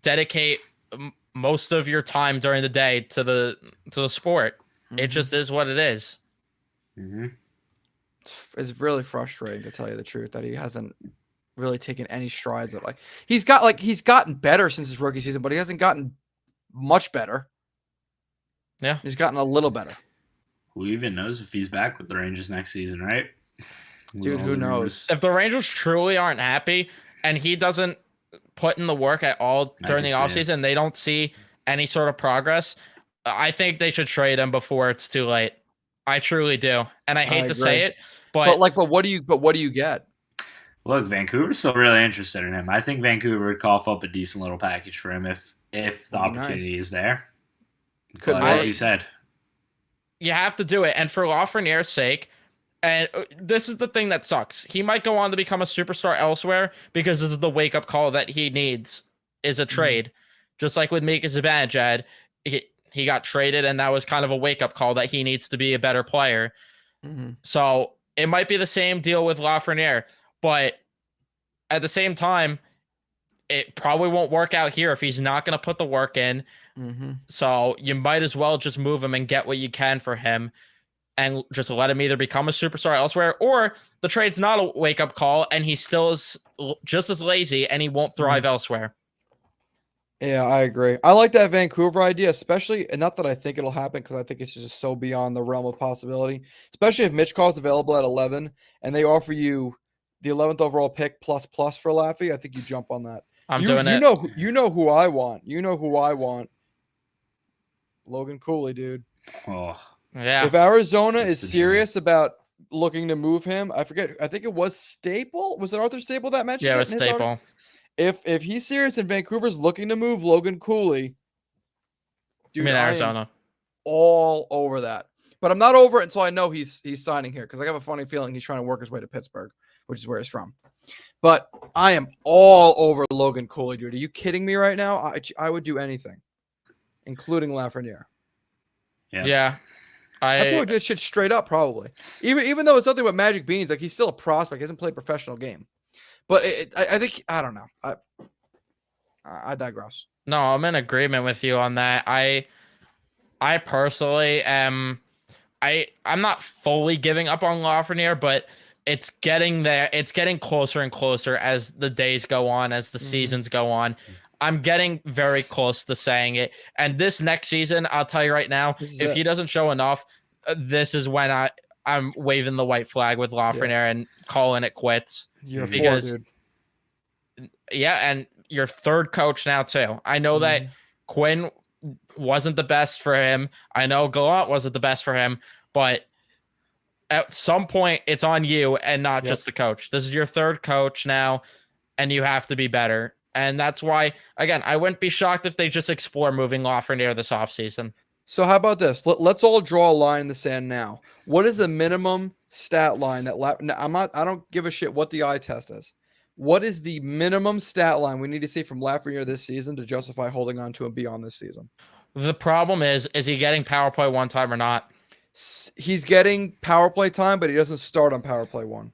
dedicate most of your time during the day to the sport. It just is what it is. It's really frustrating, to tell you the truth, that he hasn't really taken any strides. At like, he's gotten better since his rookie season, but he hasn't gotten much better. Yeah, he's gotten a little better. Who even knows if he's back with the Rangers next season, right? Dude, who knows? If the Rangers truly aren't happy and he doesn't put in the work at all during the can see offseason, they don't see any sort of progress, I think they should trade him before it's too late. I truly do. And I hate to say agree. it, but But what do you get? Look, Vancouver's still really interested in him. I think Vancouver would cough up a decent little package for him if the That'd be opportunity nice. is there. Could But work. as you said, you have to do it. And for Lafreniere's sake, and this is the thing that sucks. He might go on to become a superstar elsewhere because this is the wake-up call that he needs is a trade. Just like with Mika Zibanejad, he got traded, and that was kind of a wake-up call that he needs to be a better player. So it might be the same deal with Lafreniere, but at the same time, it probably won't work out here if he's not going to put the work in. So you might as well just move him and get what you can for him and just let him either become a superstar elsewhere, or the trade's not a wake-up call and he still is just as lazy and he won't thrive elsewhere. Yeah, I agree. I like that Vancouver idea, especially, and not that I think it'll happen because I think it's just so beyond the realm of possibility, especially if Mitch Call's available at 11 and they offer you the 11th overall pick plus for Laffy. I think you jump on that. I'm you, doing you it. know who I want. You know who I want. Logan Cooley, dude. oh, Yeah. If Arizona That's is the serious about looking to move him, I forget. I think it was Staple. Was it Arthur Staple that mentioned Yeah, it it was in his article? Staple. If he's serious and Vancouver's looking to move Logan Cooley, dude, I mean, I am Arizona. all over that. But I'm not over it until I know he's signing here because I have a funny feeling he's trying to work his way to Pittsburgh, which is where he's from. But I am all over Logan Cooley, dude. Are you kidding me right now? I would do anything, including Lafreniere. Yeah. I probably do shit straight up, probably. Even though it's nothing but Magic Beans, like he's still a prospect. He hasn't played a professional game. But I think I don't know. I digress. No, I'm in agreement with you on that. I personally am. I'm not fully giving up on Lafreniere, but it's getting there. It's getting closer and closer as the days go on, as the seasons go on. I'm getting very close to saying it. And this next season, I'll tell you right now, if he doesn't show enough, this is when I'm waving the white flag with Lafreniere and calling it quits. Year 4, Because- dude. Yeah, and your third coach now too. I know that Quinn wasn't the best for him. I know Gallant wasn't the best for him, but at some point it's on you and not just the coach. This is your third coach now, and you have to be better. And that's why, again, I wouldn't be shocked if they just explore moving Lafreniere this offseason. So how about this? Let's all draw a line in the sand now. What is the minimum stat line that I don't give a shit what the eye test is. What is the minimum stat line we need to see from Lafreniere this season to justify holding on to him beyond this season? The problem is he getting power play one time or not? He's getting power play time, but he doesn't start on power play 1.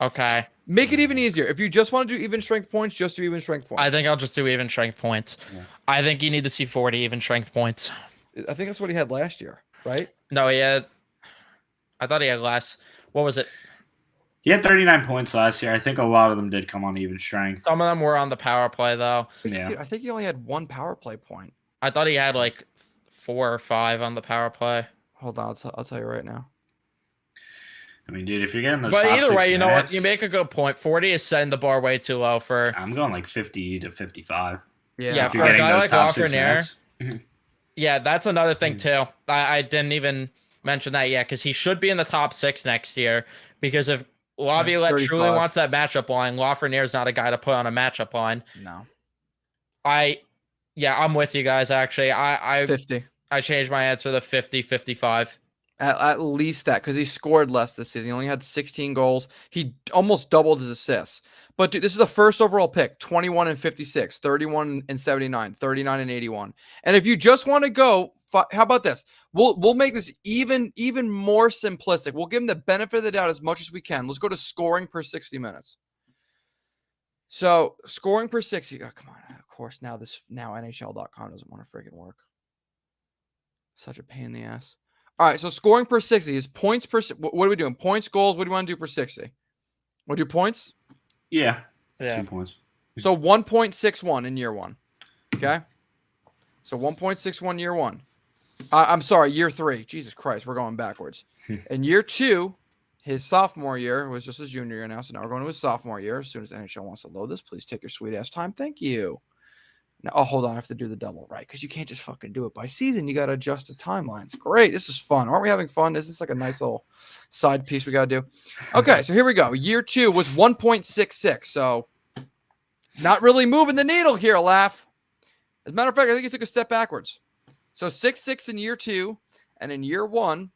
Okay. Make it even easier. If you just want to do even strength points, just do even strength points. I think I'll just do even strength points. Yeah. I think you need to see 40 even strength points. I think that's what he had last year, right? No, I thought he had less. What was it? he had 39 points last year. I think a lot of them did come on even strength. Some of them were on the power play, though. Yeah. Dude, I think he only had 1 power play point. I thought he had like 4 or 5 on the power play. Hold on, I'll tell you right now. I mean, dude, if you're getting those But top either 6 way, you know what? minutes, You make a good point. 40 is setting the bar way too low for. I'm going like 50 to 55. Yeah, If for you're a getting guy those like top 6 Lafreniere. minutes. Yeah, that's another thing too. I didn't even mention that yet because he should be in the top 6 next year. Because if Laviolette truly 35. wants that matchup line, Lafreniere's not a guy to put on a matchup line. No. I'm with you guys. Actually, I 50. changed my answer to 50, 55. At least that, because he scored less this season. He only had 16 goals. He almost doubled his assists. But dude, this is the first overall pick, 21 and 56, 31 and 79, 39 and 81. And if you just want to go, how about this? We'll make this even more simplistic. We'll give him the benefit of the doubt as much as we can. Let's go to scoring per 60 minutes. So scoring per 60. Oh, come on. Of course, now NHL.com doesn't want to freaking work. Such a pain in the ass. All right, so scoring per 60 is points per. What are we doing? Points, goals. What do you want to do per 60? We'll do points. Yeah. Yeah. 2 points. So 1.61 in year 1. Okay. So 1.61 year 1. I'm sorry, year 3. Jesus Christ, we're going backwards. In year 2, his sophomore year was just his junior year now. So now we're going to his sophomore year. As soon as NHL wants to load this, please take your sweet ass time. Thank you. Now, oh, hold on. I have to do the double, right? Because you can't just fucking do it by season. You got to adjust the timelines. Great. This is fun. Aren't we having fun? Is this like a nice little side piece we got to do? Okay, so here we go. Year 2 was 1.66. So not really moving the needle here, Laugh. As a matter of fact, I think he took a step backwards. So 6.6 in year 2. And in year 1,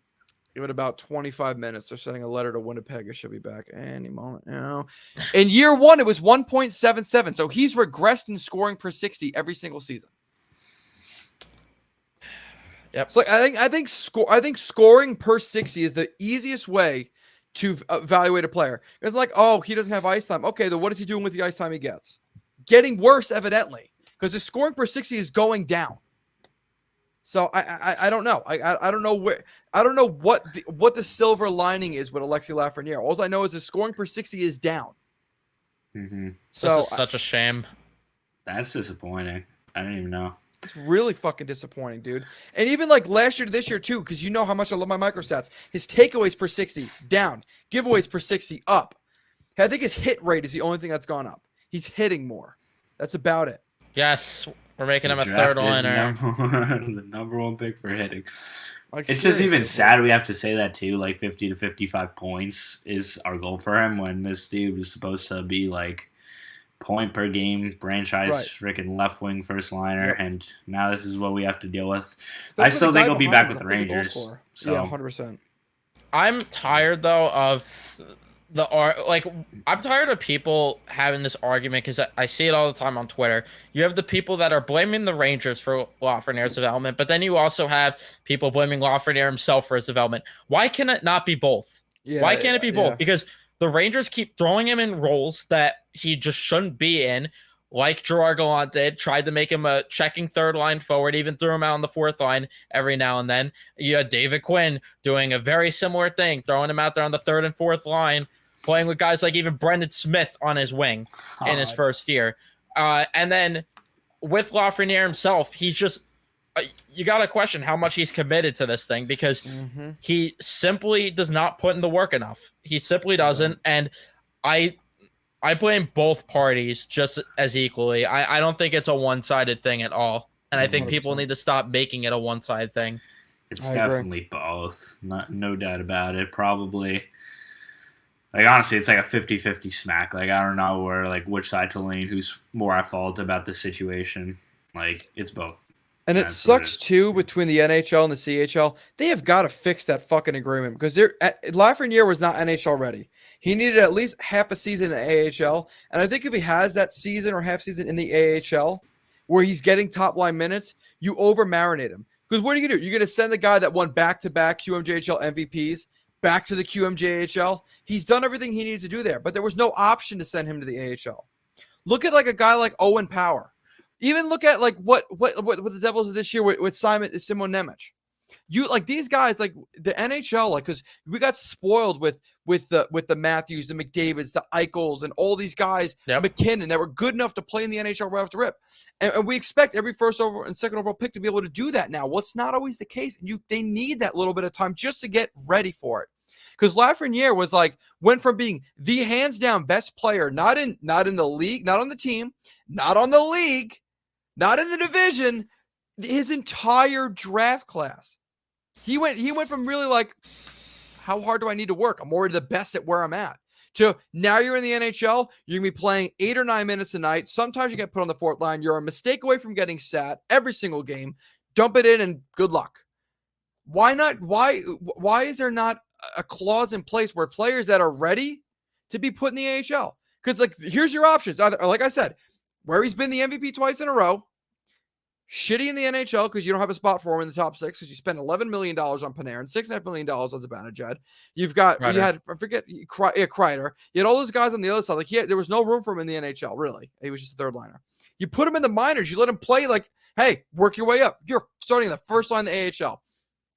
give it about 25 minutes. They're sending a letter to Winnipeg. It should be back any moment now. In year 1, it was 1.77. So he's regressed in scoring per 60 every single season. Yep. So I think scoring per 60 is the easiest way to evaluate a player. It's like, oh, he doesn't have ice time. Okay, then what is he doing with the ice time he gets? Getting worse, evidently, because his scoring per 60 is going down. So I don't know. I don't know what the silver lining is with Alexis Lafreniere. All I know is his scoring per 60 is down. Mm-hmm. So this is such a shame. That's disappointing. I don't even know. It's really fucking disappointing, dude. And even like last year to this year too, because you know how much I love my microstats. His takeaways per 60 down, giveaways per 60 up. I think his hit rate is the only thing that's gone up. He's hitting more. That's about it. Yes. We're making him a third liner. The number 1 pick for hitting. Like, it's just even sad we have to say that too. Like 50 to 55 points is our goal for him when this dude was supposed to be like point per game franchise freaking left wing first liner, and now this is what we have to deal with. I still think he'll be back with the Rangers. So. Yeah, 100%. I'm tired though of I'm tired of people having this argument because I see it all the time on Twitter. You have the people that are blaming the Rangers for Lafreniere's development, but then you also have people blaming Lafreniere himself for his development. Why can it not be both? Why can't it be both? Because the Rangers keep throwing him in roles that he just shouldn't be in, like Gerard Gallant did, tried to make him a checking third line forward, even threw him out on the fourth line every now and then. You had David Quinn doing a very similar thing, throwing him out there on the third and fourth line, playing with guys like even Brendan Smith on his wing in his first year. And then with Lafreniere himself, he's just you got to question how much he's committed to this thing because he simply does not put in the work enough. He simply doesn't. And I blame both parties just as equally. I don't think it's a one-sided thing at all. And I think 100%. People need to stop making it a one-sided thing. It's definitely both. No doubt about it. Probably. Like, honestly, it's like a 50-50 smack. Like, I don't know which side to lean, who's more at fault about the situation. Like, it's both. And it sucks, too, between the NHL and the CHL. They have got to fix that fucking agreement because Lafreniere was not NHL ready. He needed at least half a season in the AHL. And I think if he has that season or half season in the AHL where he's getting top-line minutes, you over-marinate him. Because what are you going to do? You're going to send the guy that won back-to-back QMJHL MVPs back to the QMJHL. He's done everything he needed to do there, but there was no option to send him to the AHL. Look at like a guy like Owen Power. Even look at like what the Devils did this year with Simon Nemec. You like these guys like the NHL, like because we got spoiled with the Matthews, the McDavids, the Eichels, and all these guys, McKinnon, that were good enough to play in the NHL right off the rip. And we expect every first overall and second overall pick to be able to do that now. Well, it's not always the case. They need that little bit of time just to get ready for it. Because Lafreniere went from being the hands down best player, not in the league, not on the team, not on the league, not in the division, his entire draft class. He went from really like, how hard do I need to work? I'm already the best at where I'm at. To now you're in the NHL, you're going to be playing 8 or 9 minutes a night. Sometimes you get put on the fourth line. You're a mistake away from getting sat every single game. Dump it in and good luck. Why not? Why is there not a clause in place where players that are ready to be put in the AHL? Because like, here's your options. Either, like I said, where he's been the MVP twice in a row, shitty in the NHL because you don't have a spot for him in the top 6 because you spent $11 million on Panarin, $6.5 million on Zibanejad. You've got, Kreider. You had, I forget, Kreider. You had all those guys on the other side. Like, there was no room for him in the NHL, really. He was just a third liner. You put him in the minors. You let him play like, hey, work your way up. You're starting the first line in the AHL.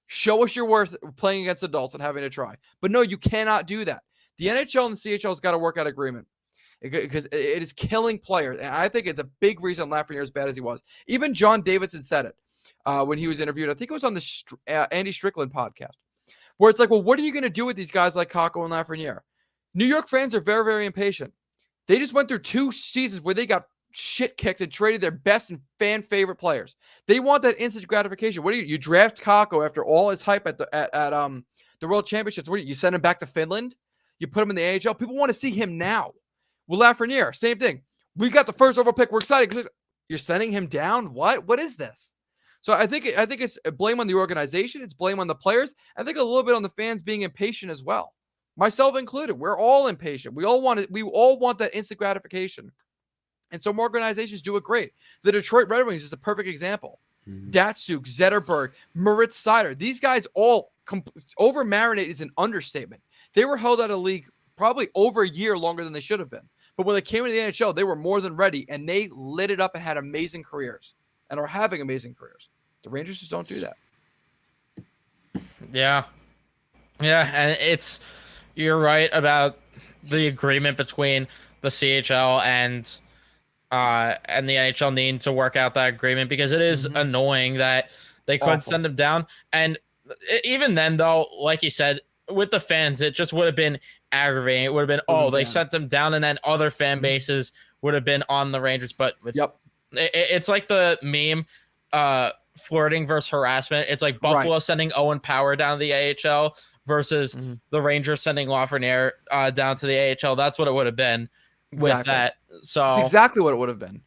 Show us your worth playing against adults and having to try. But no, you cannot do that. The NHL and the CHL has got to work out agreement because it is killing players. And I think it's a big reason Lafreniere is bad as he was. Even John Davidson said it when he was interviewed. I think it was on the Andy Strickland podcast Where it's like, well, what are you going to do with these guys like Kako and Lafreniere? New York fans are very, very impatient. They just went through 2 seasons where they got shit kicked and traded their best and fan favorite players. They want that instant gratification. What do you draft Kako after all his hype at the World Championships? What do you send him back to Finland? You put him in the AHL. People want to see him now. With Lafreniere, same thing. We got the first overall pick. We're excited because you're sending him down. What is this? So I think it's blame on the organization. It's blame on the players. I think a little bit on the fans being impatient as well, myself included. We're all impatient. We all want it. We all want that instant gratification, and some organizations do it great. The Detroit Red Wings is the perfect example. Datsuk, Zetterberg, Moritz Seider. These guys all over marinate is an understatement. They were held out of the league probably over a year longer than they should have been. But when they came into the NHL, they were more than ready, and they lit it up and had amazing careers and are having amazing careers. The Rangers just don't do that. Yeah. Yeah, and you're right about the agreement between the CHL and the NHL needing to work out that agreement, because it is annoying that they couldn't send them down. And even then, though, like you said, with the fans, it just would have been aggravating. It would have been, they sent them down, and then other fan bases would have been on the Rangers. But it's like the meme, flirting versus harassment. It's like Buffalo sending Owen Power down to the AHL versus the Rangers sending Lafreniere down to the AHL. That's what it would have been with that. So that's exactly what it would have been.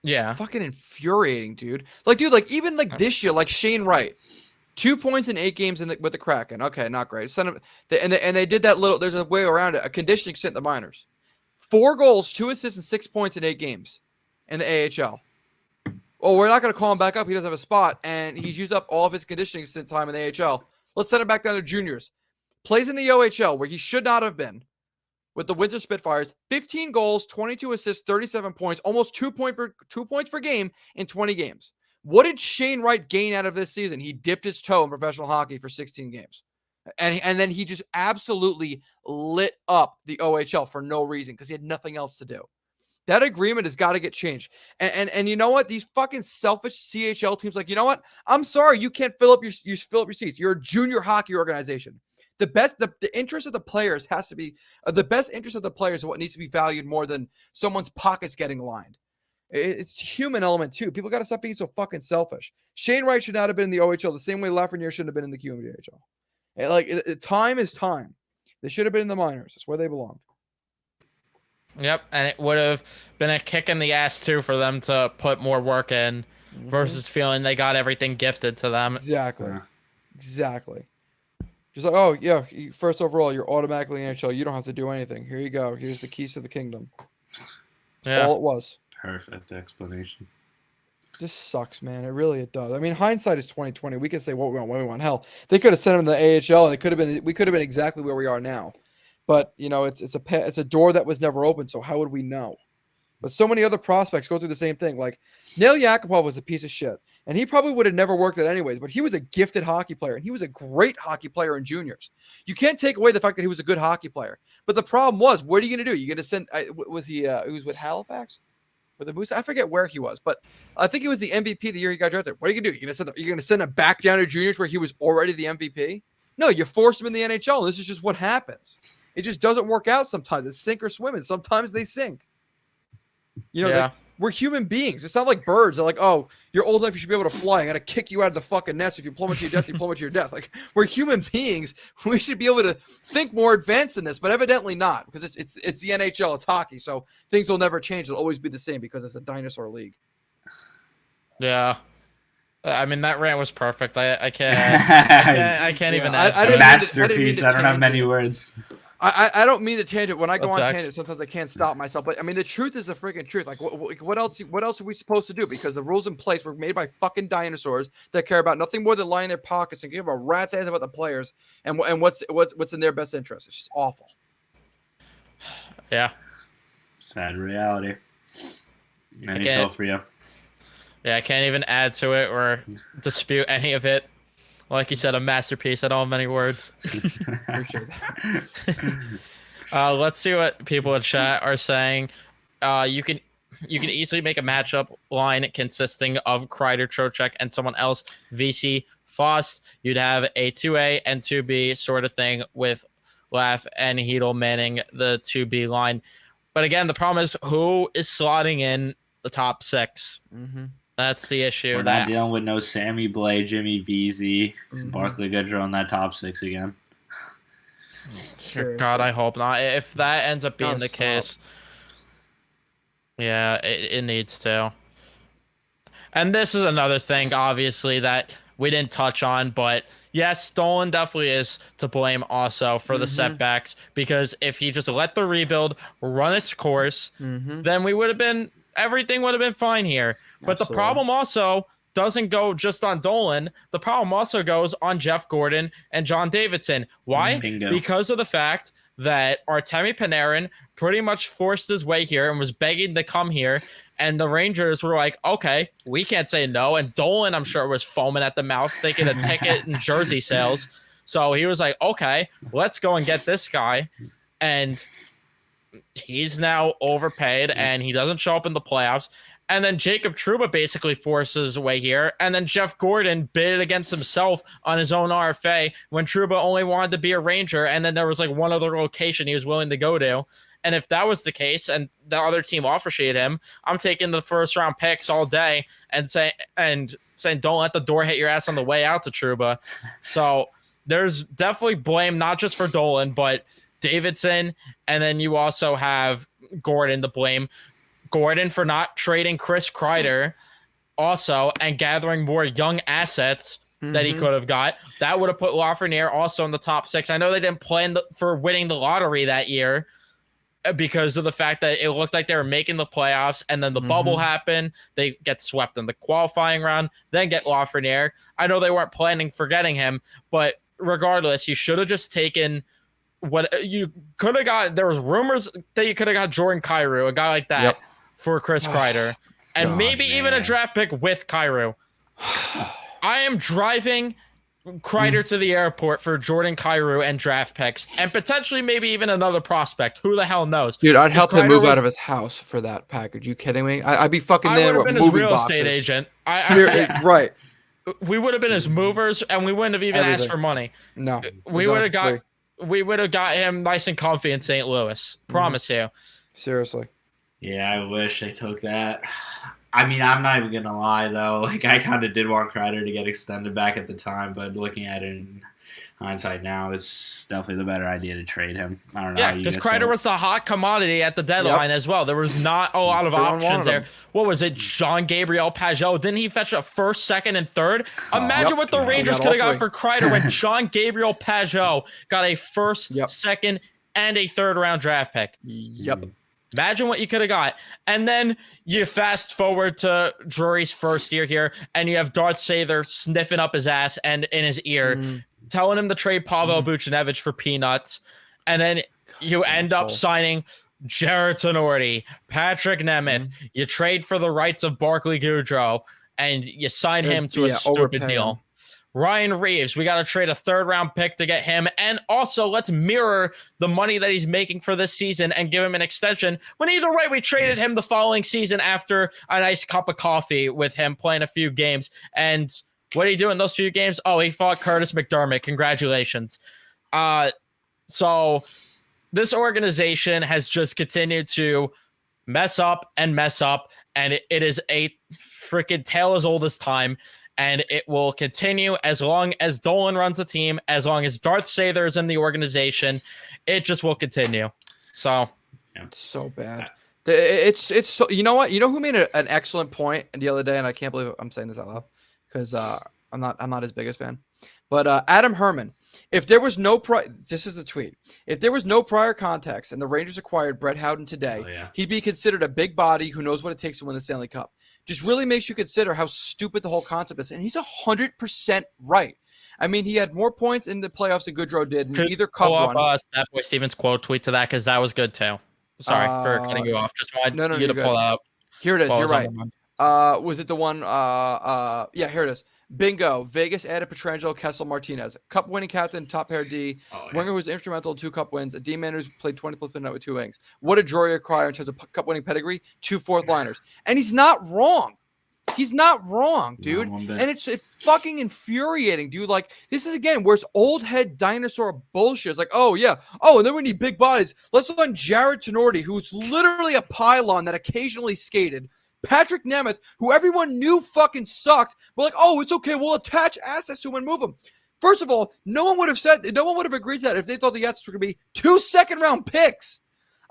Yeah. Fucking infuriating, dude. Like, even like this year, like Shane Wright, 2 points in 8 games with the Kraken. Okay, not great. Send him, and they did that little. There's a way around it. A conditioning stint in the minors. 4 goals, 2 assists, and 6 points in 8 games in the AHL. Oh, we're not going to call him back up. He doesn't have a spot, and he's used up all of his conditioning stint time in the AHL. Let's send him back down to juniors. Plays in the OHL where he should not have been with the Windsor Spitfires. 15 goals, 22 assists, 37 points, almost 2 points per game in 20 games. What did Shane Wright gain out of this season? He dipped his toe in professional hockey for 16 games. And then he just absolutely lit up the OHL for no reason because he had nothing else to do. That agreement has got to get changed. And you know what? These fucking selfish CHL teams, like, you know what? I'm sorry, you can't fill up your seats. You're a junior hockey organization. The interest of the players has to be the best interest of the players is what needs to be valued more than someone's pockets getting lined. It's human element too. People got to stop being so fucking selfish. Shane Wright should not have been in the OHL the same way Lafreniere shouldn't have been in the QMJHL. Time is time. They should have been in the minors. That's where they belonged. Yep, and it would have been a kick in the ass too for them to put more work in versus feeling they got everything gifted to them. Exactly. Just like, oh yeah, first overall, you're automatically NHL. You don't have to do anything. Here you go. Here's the keys to the kingdom. Yeah, all it was. Perfect explanation. This sucks, man. It does. I mean, hindsight is 2020. We can say what we want when we want. Hell, they could have sent him to the AHL, and we could have been exactly where we are now. But you know, it's a door that was never opened. So how would we know? But so many other prospects go through the same thing. Like Nail Yakupov was a piece of shit, and he probably would have never worked it anyways. But he was a gifted hockey player, and he was a great hockey player in juniors. You can't take away the fact that he was a good hockey player. But the problem was, what are you going to do? You're going to send? Was he? He was with Halifax, with the Moose. I forget where he was, but I think he was the MVP the year he got drafted. What are you going to do? You're going to send him back down to juniors where he was already the MVP? No, you force him in the NHL. And this is just what happens. It just doesn't work out sometimes. It's sink or swim, and sometimes they sink. You know, we're human beings. It's not like birds. They're like, oh, you're old enough, you should be able to fly. I got to kick you out of the fucking nest. If you plummet to your death, you plummet to your death. Like, we're human beings. We should be able to think more advanced than this, but evidently not, because it's the NHL. It's hockey, so things will never change. It'll always be the same because it's a dinosaur league. Yeah. I mean, that rant was perfect. I can't even add to it. Masterpiece. I don't have many words. I don't mean to tangent. When I go on tangent, sometimes I can't stop myself. But I mean, the truth is the freaking truth. Like, what else? What else are we supposed to do? Because the rules in place were made by fucking dinosaurs that care about nothing more than lining their pockets and give a rat's ass about the players and what's in their best interest. It's just awful. Yeah. Sad reality. Any feel for you? Yeah, I can't even add to it or dispute any of it. Like you said, a masterpiece. I don't have many words. Appreciate that. Let's see what people in chat are saying. You can you can easily make a matchup line consisting of Kreider, Trocheck, and someone else, VC, Fost. You'd have a 2A and 2B sort of thing with Laf and Hedel manning the 2B line. But again, the problem is who is slotting in the top 6. Mm-hmm. That's the issue. We're not dealing with no Sammy Blay, Jimmy VZ, Barkley Goodrow in that top 6 again. God, I hope not. If that ends up being the case, yeah, it needs to. And this is another thing, obviously, that we didn't touch on, but yes, Dolan definitely is to blame also for the setbacks, because if he just let the rebuild run its course, then everything would have been fine here. But the problem also doesn't go just on Dolan. The problem also goes on Jeff Gordon and John Davidson. Why? Bingo. Because of the fact that Artemi Panarin pretty much forced his way here and was begging to come here. And the Rangers were like, okay, we can't say no. And Dolan, I'm sure, was foaming at the mouth, thinking of ticket and jersey sales. So he was like, okay, let's go and get this guy. And he's now overpaid, and he doesn't show up in the playoffs. And then Jacob Trouba basically forces his way here. And then Jeff Gordon bid against himself on his own RFA when Trouba only wanted to be a Ranger. And then there was like one other location he was willing to go to. And if that was the case and the other team offer sheet him, I'm taking the first round picks all day and saying, don't let the door hit your ass on the way out to Trouba. So there's definitely blame, not just for Dolan, but Davidson. And then you also have Gordon to blame. Gordon for not trading Chris Kreider also and gathering more young assets that he could have got. That would have put Lafreniere also in the top 6. I know they didn't plan for winning the lottery that year because of the fact that it looked like they were making the playoffs, and then the bubble happened. They get swept in the qualifying round, then get Lafreniere. I know they weren't planning for getting him, but regardless, you should have just taken what you could have got. There was rumors that you could have got Jordan Kyrou, a guy like that, for Chris Kreider, and maybe even a draft pick with Kyrou. I am driving Kreider to the airport for Jordan Kyrou and draft picks, and potentially maybe even another prospect. Who the hell knows? Dude, I'd help him move out of his house for that package. You kidding me? I'd be fucking there with been movie his real boxes. estate agent. Right. We would have been his movers, and we wouldn't have even asked for money. No. We would have got him nice and comfy in St. Louis. Promise you. Seriously. Yeah, I wish they took that. I mean, I'm not even going to lie, though. Like, I kind of did want Kreider to get extended back at the time, but looking at it in hindsight now, it's definitely the better idea to trade him. I don't know. Yeah, because Kreider was the hot commodity at the deadline as well. There was not a lot of options there. What was it? Jean-Gabriel Pageau. Didn't he fetch a first, second, and third? Imagine what the Rangers could have got for Kreider when Jean-Gabriel Pageau got a first, second, and a third-round draft pick. Imagine what you could have got. And then you fast forward to Drury's first year here, and you have Darth Sather sniffing up his ass and in his ear, telling him to trade Pavel Buchnevich for peanuts. And then you end up signing Jared Tenorti, Patrick Nemeth. You trade for the rights of Barkley Goodrow, and you sign him to a stupid deal. Ryan Reeves, we got to trade a third-round pick to get him. And also, let's mirror the money that he's making for this season and give him an extension. When either way, we traded him the following season after a nice cup of coffee with him playing a few games. And what did he do in those few games? Oh, he fought Curtis McDermott. Congratulations. So this organization has just continued to mess up, and it is a freaking tale as old as time. And it will continue as long as Dolan runs the team, as long as Darth Sather is in the organization. It just will continue. So it's so bad. It's so, you know what? You know who made an excellent point the other day, and I can't believe I'm saying this out loud because I'm not his biggest fan. But Adam Herman, if there was no this is the tweet. If there was no prior context and the Rangers acquired Brett Howden today, he'd be considered a big body who knows what it takes to win the Stanley Cup. Just really makes you consider how stupid the whole concept is. And he's 100% right. I mean, he had more points in the playoffs than Goodrow did in either cup run. That boy Stevens quote tweet to that because that was good too. Sorry for cutting you off. Just wanted you to pull out. Here it is. You're right. Was it the one? Yeah, here it is. Bingo. Vegas added Petrangelo, Kessel, Martinez. Cup winning captain, top pair D. Oh, Winger who was instrumental in 2 cup wins. A D man who's played 20 plus midnight with 2 wings. What a Jory acquire in terms of cup winning pedigree. 2 fourth liners. And he's not wrong. He's not wrong, dude. Not one bit. And it's fucking infuriating, dude. Like, this is again where's old head dinosaur bullshit. It's like, oh yeah, oh, and then we need big bodies. Let's look on Jared Tenorti, who's literally a pylon that occasionally skated. Patrick Nemeth, who everyone knew fucking sucked, but like, oh, it's okay, we'll attach assets to him and move him. First of all, no one would have agreed to that if they thought the assets were gonna be 2 second-round picks.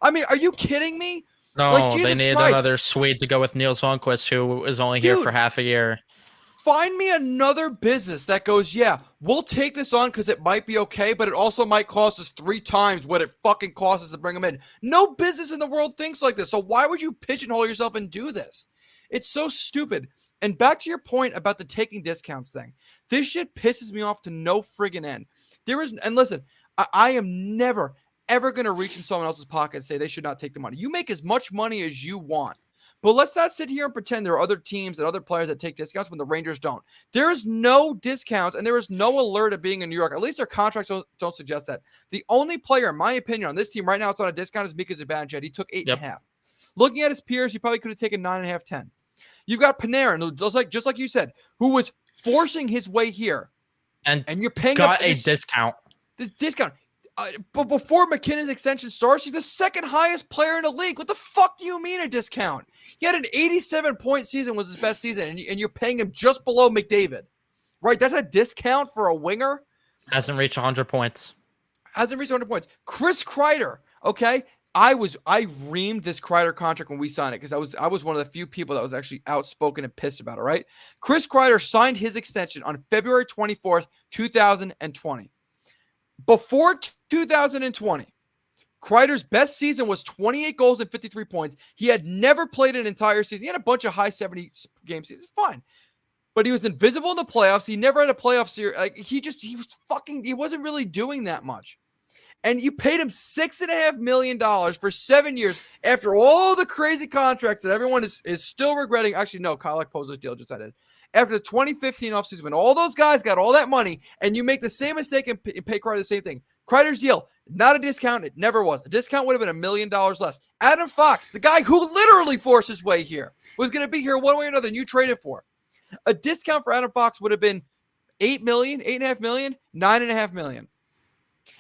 I mean, are you kidding me? No, Like, they Jesus need Christ. another Swede to go with Niels Lundqvist, who is only here Dude. for half a year. Find me another business that goes, yeah, we'll take this on because it might be okay, but it also might cost us 3 times what it fucking costs us to bring them in. No business in the world thinks like this. So why would you pigeonhole yourself and do this? It's so stupid. And back to your point about the taking discounts thing. This shit pisses me off to no friggin' end. And listen, I am never, ever going to reach in someone else's pocket and say they should not take the money. You make as much money as you want. But let's not sit here and pretend there are other teams and other players that take discounts when the Rangers don't. There is no discounts and there is no alert of being in New York. At least their contracts don't suggest that. The only player, in my opinion, on this team right now it's on a discount is Mika Zibanejad. He took 8.5. Looking at his peers, he probably could have taken 9.5, 10. You've got Panarin, just like you said, who was forcing his way here. And you're paying got up a discount. This discount. But before McKinnon's extension starts, he's the second highest player in the league. What the fuck do you mean a discount? He had an 87-point season, was his best season, and you're paying him just below McDavid. Right? That's a discount for a winger? Hasn't reached 100 points. Hasn't reached 100 points. Chris Kreider, okay? I reamed this Kreider contract when we signed it because I was one of the few people that was actually outspoken and pissed about it, right? Chris Kreider signed his extension on February 24th, 2020. Before 2020, Kreider's best season was 28 goals and 53 points. He had never played an entire season. He had a bunch of high 70-game seasons. Fine. But he was invisible in the playoffs. He never had a playoff series. Like, he wasn't really doing that much. And you paid him $6.5 million for 7 years after all the crazy contracts that everyone is still regretting. Actually, no, Kyle Okposo's deal just ended. After the 2015 offseason, when all those guys got all that money, and you make the same mistake and pay Kreider the same thing. Kreider's deal, not a discount. It never was. A discount would have been $1 million less. Adam Fox, the guy who literally forced his way here, was going to be here one way or another, and you traded for. A discount for Adam Fox would have been $8 million, $8.5 million, $9.5 million.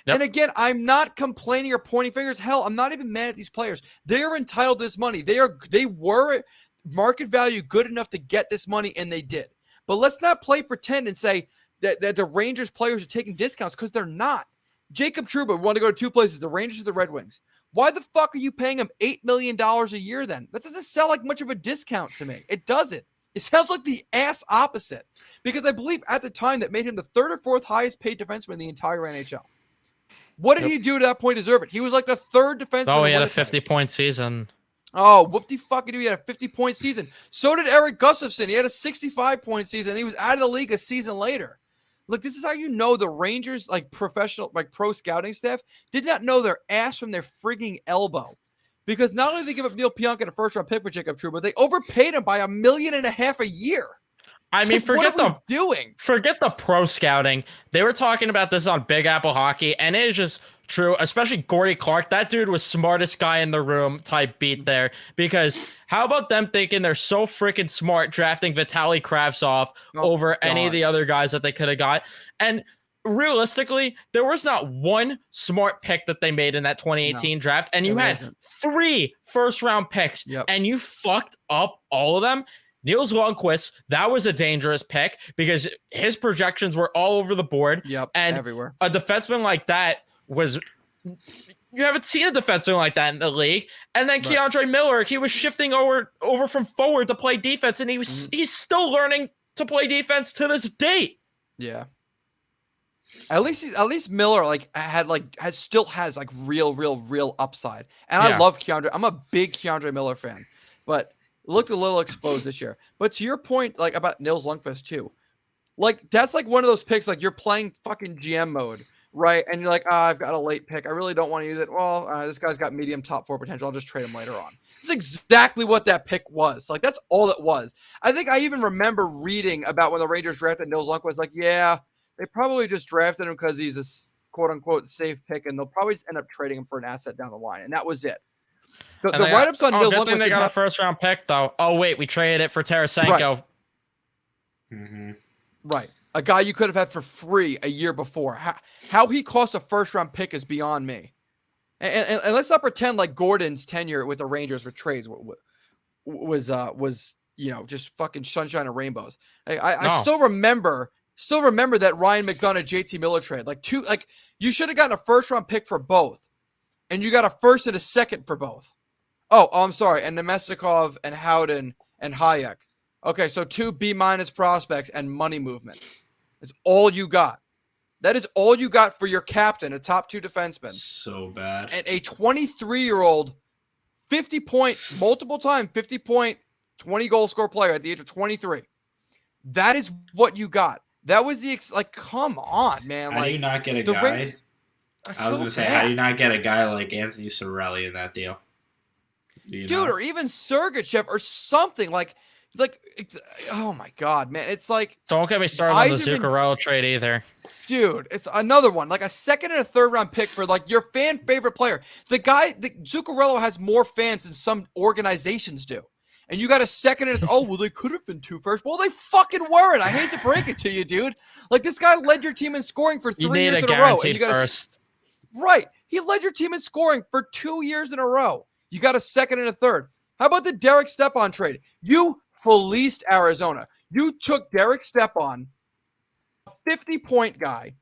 Yep. And again, I'm not complaining or pointing fingers. Hell, I'm not even mad at these players. They are entitled to this money. They were market value good enough to get this money, and they did. But let's not play pretend and say that the Rangers players are taking discounts because they're not. Jacob Trouba wanted to go to 2 places, the Rangers or the Red Wings. Why the fuck are you paying him $8 million a year then? That doesn't sound like much of a discount to me. It doesn't. It sounds like the ass opposite. Because I believe at the time that made him the 3rd or 4th highest paid defenseman in the entire NHL. What did he do to that point to deserve it? He was like the 3rd defenseman. Oh, he had a 50-point season. Oh, whoop-de-fucking-do. He had a 50-point season. So did Eric Gustafsson. He had a 65-point season, and he was out of the league a season later. Look, this is how you know the Rangers, like professional, like pro scouting staff, did not know their ass from their frigging elbow. Because not only did they give up Neil Pionk and a first-round pick for Jacob Trouba, they overpaid him by $1.5 million a year. I mean, forget the pro scouting. They were talking about this on Big Apple Hockey, and it is just true, especially Gordy Clark. That dude was smartest guy in the room type beat there. Because how about them thinking they're so freaking smart drafting Vitaly Kravtsov over any of the other guys that they could have got? And realistically, there was not one smart pick that they made in that 2018 draft, and you had 3 first-round picks, and you fucked up all of them. Niels Lundqvist, that was a dangerous pick because his projections were all over the board. And everywhere. A defenseman like that was... You haven't seen a defenseman like that in the league. And then Keandre Miller, he was shifting over from forward to play defense, and he's still learning to play defense to this date. Yeah. At least Miller still has real upside. And I love Keandre. I'm a big Keandre Miller fan. But looked a little exposed this year. But to your point, about Niels Lundqvist too, that's one of those picks, you're playing fucking GM mode right? And you're like, I've got a late pick. I really don't want to use it. Well, this guy's got medium top 4 potential. I'll just trade him later on. That's exactly what that pick was. Like, that's all it was. I think I even remember reading about when the Rangers drafted Nils Lundkvist. Like, yeah, they probably just drafted him because he's a quote-unquote safe pick, and they'll probably just end up trading him for an asset down the line. And that was it. The write-ups on Nils Lundkvist. Good thing they got a first-round pick, though. Oh, wait, we traded it for Tarasenko. Right. Right. A guy you could have had for free a year before. How he cost a first-round pick is beyond me. And let's not pretend like Gordon's tenure with the Rangers with trades was just fucking sunshine and rainbows. I still remember that Ryan McDonough JT Miller trade. You should have gotten a first-round pick for both, and you got a first and a second for both. Oh, I'm sorry. And Nemestikov and Howden and Hayek. Okay, so 2 B- prospects and money movement. That's all you got. That is all you got for your captain, a top 2 defenseman. So bad. And a 23-year-old, 50-point, 20-goal score player at the age of 23. That is what you got. That was come on, man. How do you not get a guy? I was going to say, how do you not get a guy like Anthony Cirelli in that deal? Or even Sergachev or something like, oh my God, man. It's like, don't get me started on the Zuccarello trade either. Dude, it's another one. Like a second and a third round pick for like your fan favorite player. The Zuccarello has more fans than some organizations do. And you got a second and they could have been 2 first. Well, they fucking weren't. I hate to break it to you, dude. Like this guy led your team in scoring for 3 years in a row. And you got first. Right. He led your team in scoring for 2 years in a row. You got a second and a third. How about the Derek Stepan trade? You fleeced Arizona. You took Derek Stepan, a 50-point guy,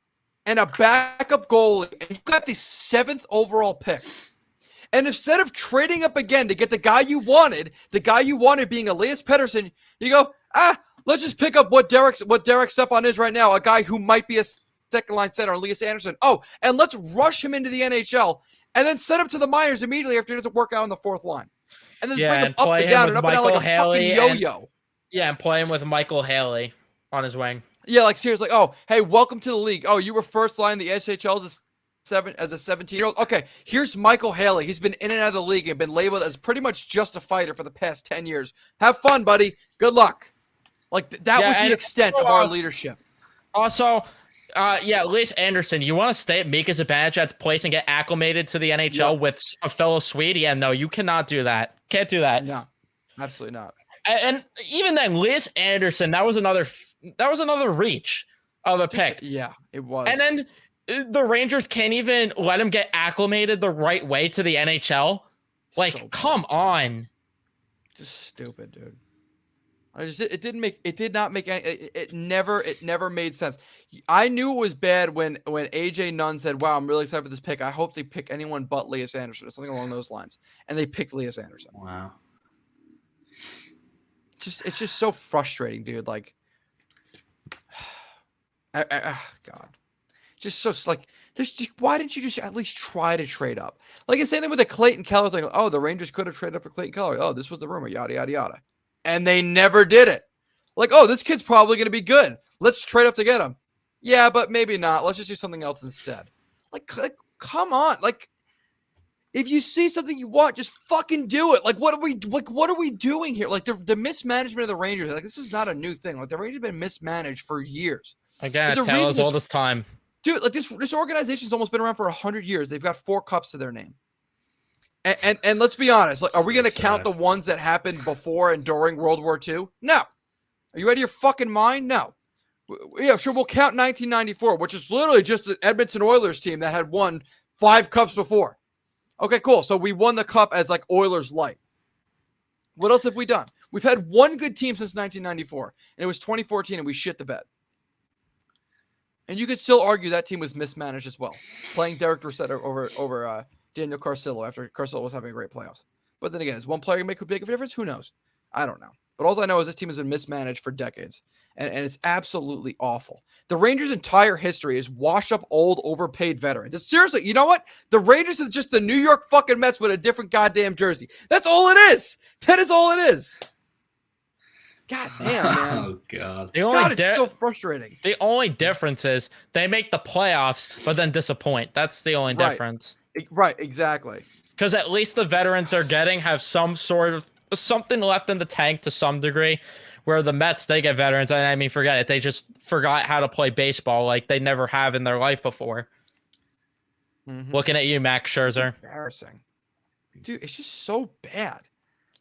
and a backup goalie, and you got the 7th overall pick. And instead of trading up again to get the guy you wanted being Elias Pettersson, you go, let's just pick up what Derek Stepan is right now, a guy who might be a second-line center, Elias Anderson. Oh, and let's rush him into the NHL, and then send him to the minors immediately after it doesn't work out on the 4th line. And then just bring him up and down and up and down like a fucking yo-yo. And play him with Michael Haley on his wing. Yeah, like seriously. Oh, hey, welcome to the league. Oh, you were first line in the SHL as a 17-year-old. Okay, here's Michael Haley. He's been in and out of the league and been labeled as pretty much just a fighter for the past 10 years. Have fun, buddy. Good luck. Like that was the extent of our leadership. Also, Elias Anderson, you want to stay at Mika Zibanejad's place and get acclimated to the NHL with a fellow Swede? Yeah, no, you cannot do that. Can't do that. No, absolutely not. And even then, Elias Anderson, that was another reach of a pick. Yeah, it was. And then the Rangers can't even let him get acclimated the right way to the NHL. Like, so come on. Just stupid, dude. It never made sense. I knew it was bad when AJ Nunn said, "Wow, I'm really excited for this pick. I hope they pick anyone but Elias Anderson," or something along those lines. And they picked Elias Anderson. Wow. It's just so frustrating, dude. Like, God, just so like this. Why didn't you just at least try to trade up? Like the same thing with the Clayton Keller thing. Oh, the Rangers could have traded up for Clayton Keller. Oh, this was the rumor. Yada yada yada. And they never did it. Like, oh, this kid's probably going to be good. Let's trade up to get him. Yeah, but maybe not. Let's just do something else instead. Like come on. Like, if you see something you want, just fucking do it. Like, what are we doing here? Like, the mismanagement of the Rangers. Like, this is not a new thing. Like, the Rangers have been mismanaged for years. Again, it's how all this time. Dude, like, this organization's almost been around for 100 years. They've got 4 cups to their name. And let's be honest. Like, are we going to count the ones that happened before and during World War II? No. Are you out of your fucking mind? No. Yeah, sure, we'll count 1994, which is literally just the Edmonton Oilers team that had won 5 cups before. Okay, cool. So we won the cup as like Oilers light. What else have we done? We've had one good team since 1994, and it was 2014, and we shit the bed. And you could still argue that team was mismanaged as well, playing Derek Drosset over Daniel Carcillo after Carcillo was having a great playoffs. But then again, is one player make a big difference? Who knows? I don't know. But all I know is this team has been mismanaged for decades, and it's absolutely awful. The Rangers' entire history is washed-up, old, overpaid veterans. It's, seriously, you know what? The Rangers is just the New York fucking Mets with a different goddamn jersey. That's all it is. That is all it is. God damn, man. Oh god. God, it's so frustrating. The only difference is they make the playoffs, but then disappoint. That's the only difference. Right, exactly. Because at least the veterans they're getting have some sort of something left in the tank to some degree. Where the Mets, they get veterans, and I mean, forget it. They just forgot how to play baseball like they never have in their life before. Mm-hmm. Looking at you, Max Scherzer. Embarrassing. Dude, it's just so bad.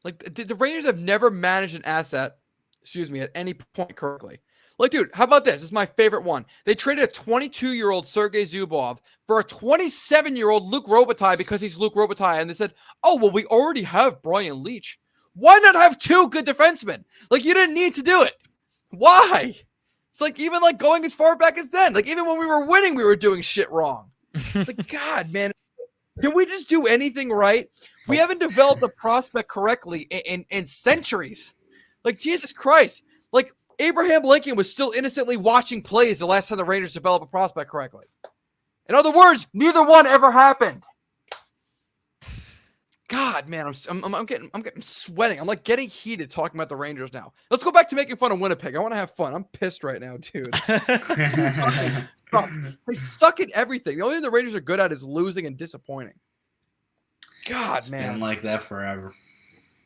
Like, the Rangers have never managed an asset, at any point correctly. Like, dude, how about this? This is my favorite one. They traded a 22-year-old Sergei Zubov for a 27-year-old Luke Robitaille because he's Luke Robitaille. And they said, oh, well, we already have Brian Leetch. Why not have two good defensemen? Like, you didn't need to do it. Why? It's like, even like going as far back as then. Like, even when we were winning, we were doing shit wrong. It's like, God, man. Can we just do anything right? We haven't developed the prospect correctly in centuries. Like, Jesus Christ. Like, Abraham Lincoln was still innocently watching plays the last time the Rangers developed a prospect correctly. In other words, neither one ever happened. God, man, I'm getting sweating. I'm like getting heated talking about the Rangers now. Let's go back to making fun of Winnipeg. I want to have fun. I'm pissed right now, dude. They suck at everything. The only thing the Rangers are good at is losing and disappointing. God, It's man. been like that forever.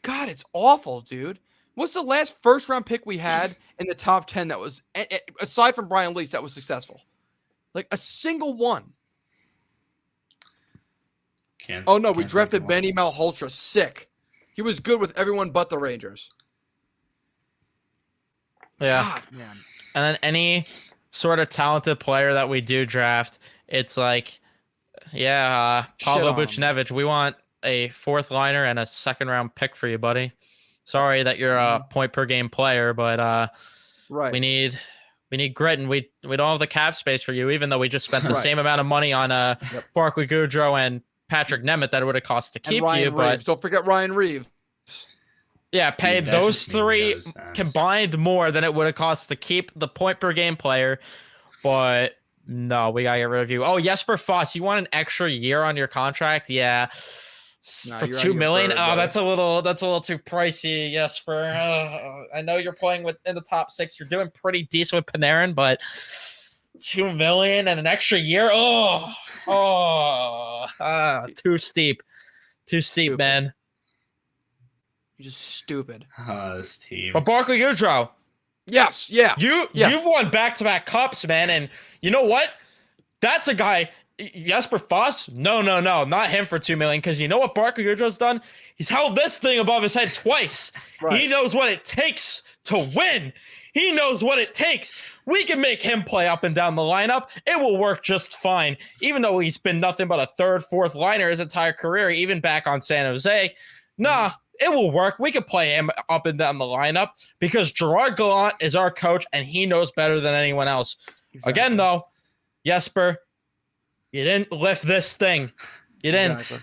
God, it's awful, dude. What's the last first-round pick we had in the top 10 that was, aside from Brian Leetch, that was successful? Like a single one. Oh, no, we drafted Benny Malholtra. Sick. He was good with everyone but the Rangers. Yeah. God, man. And then any sort of talented player that we do draft, it's like, Pavel Buchnevich, we want a fourth liner and a second round pick for you, buddy. Sorry that you're a point per game player, but right. we need grit, and we don't have the cap space for you, even though we just spent the same amount of money on Barclay Goodrow and Patrick Nemeth that it would have cost to keep Ryan you. Reeves. But Don't forget Ryan Reeves. Yeah, pay those three combined more than it would have cost to keep the point per game player. But no, we gotta get rid of you. Oh, Jesper Foss, you want an extra year on your contract? Yeah. For $2 million? That's a little too pricey, Jesper. I know you're playing in the top 6. You're doing pretty decent with Panarin, but $2 million and an extra year? Too steep. Too steep, Stupid. man. You're just stupid. This team. But Barclay Goodrow. Yes, yeah. You've won back-to-back cups, man, and you know what? That's a guy. Jesper Foss? No, not him for $2 million. Because you know what Barclay Goodrow's done? He's held this thing above his head twice. Right. He knows what it takes to win. He knows what it takes. We can make him play up and down the lineup. It will work just fine. Even though he's been nothing but a third, fourth liner his entire career, even back on San Jose. Nah, it will work. We can play him up and down the lineup because Gerard Gallant is our coach, and he knows better than anyone else. Exactly. Again, though, Jesper, you didn't lift this thing. You didn't. Exactly.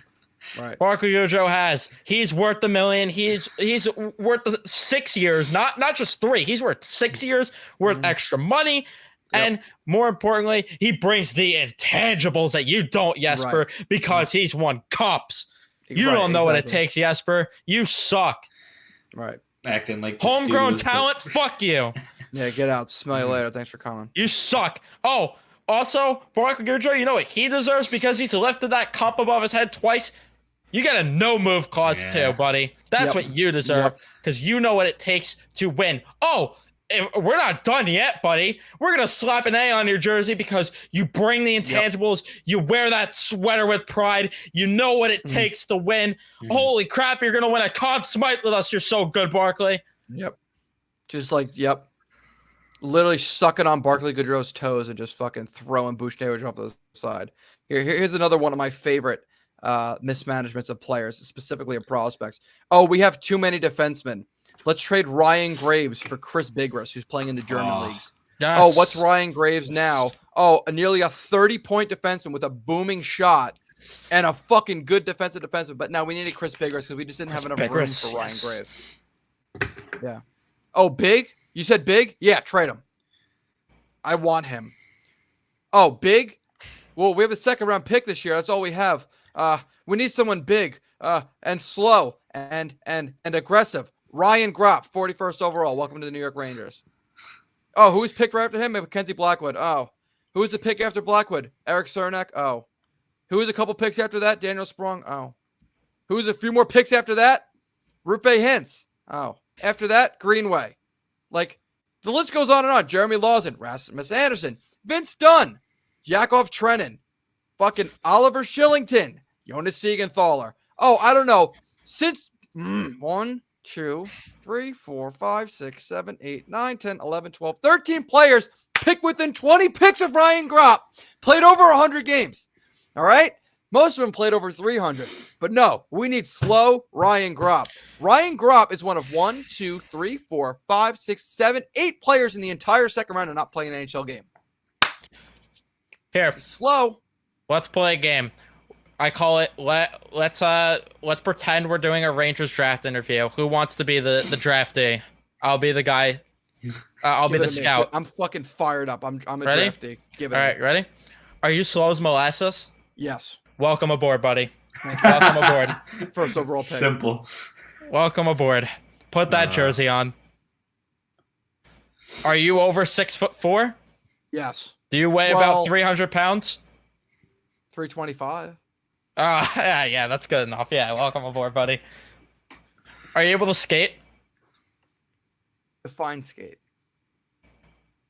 Right. Barclay Goodrow has. He's worth $1 million. He's worth 6 years, not just 3. He's worth 6 years worth extra money. Yep. And more importantly, he brings the intangibles that you don't, Jesper, because he's won cups. You don't know what it takes, Jesper. You suck. Right. Acting like homegrown talent. Fuck you. Yeah, get out. Smell you later. Thanks for coming. You suck. Oh, also, Barclay Goodrow, you know what he deserves because he's lifted that cup above his head twice? You get a no-move clause too, buddy. That's what you deserve because you know what it takes to win. Oh, we're not done yet, buddy. We're going to slap an A on your jersey because you bring the intangibles. You wear that sweater with pride. You know what it takes to win. Holy crap, you're going to win a Conn Smythe with us. You're so good, Barclay. Yep. Just like, literally sucking on Barclay Goodrow's toes and just fucking throwing Buchnevich off the side. Here's another one of my favorite mismanagements of players, specifically of prospects. Oh, we have too many defensemen. Let's trade Ryan Graves for Chris Bigras, who's playing in the German leagues. Yes. Oh, what's Ryan Graves now? Oh, nearly a 30-point defenseman with a booming shot and a fucking good defenseman. But now we needed Chris Bigras because we just didn't have enough room for Ryan Graves. Yeah. Oh, Big? You said Big? Yeah, trade him. I want him. Oh, Big? Well, we have a second-round pick this year. That's all we have. We need someone big and slow and aggressive. Ryan Gropp, 41st overall. Welcome to the New York Rangers. Oh, who's picked right after him? Mackenzie Blackwood. Oh. Who's the pick after Blackwood? Eric Cernak. Oh. Who's a couple picks after that? Daniel Sprong. Oh. Who's a few more picks after that? Rupe Hintz. Oh. After that, Greenway. Like, the list goes on and on. Jeremy Lawson, Rasmus Anderson, Vince Dunn, Yakov Trenin, fucking Oliver Shillington, Jonas Siegenthaler. Oh, I don't know. Since 1, 2, 3, 4, 5, 6, 7, 8, 9, 10, 11, 12, 13 players picked within 20 picks of Ryan Gropp. Played over 100 games. All right? Most of them played over 300. But no, we need slow Ryan Gropp. Ryan Gropp is one of 1, 2, 3, 4, 5, 6, 7, 8 players in the entire second round and not playing an NHL game. Here, He's slow. let's play a game. I call it let's pretend we're doing a Rangers draft interview. Who wants to be the draftee? I'll be the guy. I'll be Give the it to me. scout. I'm fucking fired up. I'm a Ready? draftee. Give it All to right, me. ready? Are you slow as molasses? Yes. Welcome aboard, buddy. Thank you. Welcome aboard. First overall pick. Simple. Welcome aboard. Put that jersey on. Are you over 6'4"? Yes. Do you weigh Well- about 300 pounds? 325. Yeah, that's good enough. Yeah, welcome aboard, buddy. Are you able to skate? Define skate.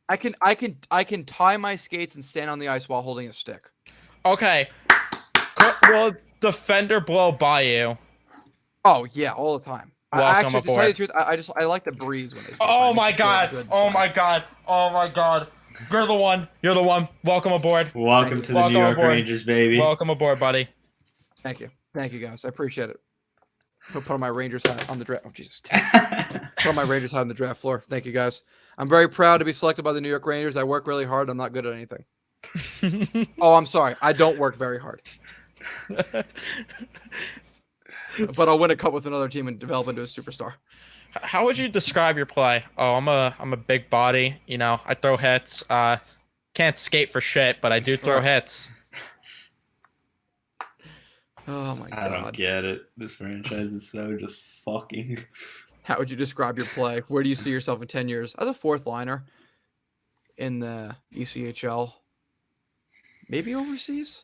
I can tie my skates and stand on the ice while holding a stick. Okay. Will defender blow by you? Oh yeah, all the time. Welcome Actually, to tell aboard. you the truth, I like the breeze when they skate. Oh by. my It makes me feel god! good Oh inside. my god! Oh my god! You're the one. You're the one. Welcome aboard. Welcome to the Welcome New York aboard. Rangers, baby. Welcome aboard, buddy. Thank you guys. I appreciate it. I'll put on my Rangers hat on the draft. Oh Jesus! Put on my Rangers hat on the draft floor. Thank you guys. I'm very proud to be selected by the New York Rangers. I work really hard. I'm not good at anything. Oh, I'm sorry. I don't work very hard. But I'll win a cup with another team and develop into a superstar. How would you describe your play? Oh, I'm a big body. You know, I throw hits. Can't skate for shit, but I do throw Right. hits. Oh my I don't god. get it. This franchise is so just fucking. How would you describe your play? Where do you see yourself in 10 years? As a fourth liner in the ECHL. Maybe overseas?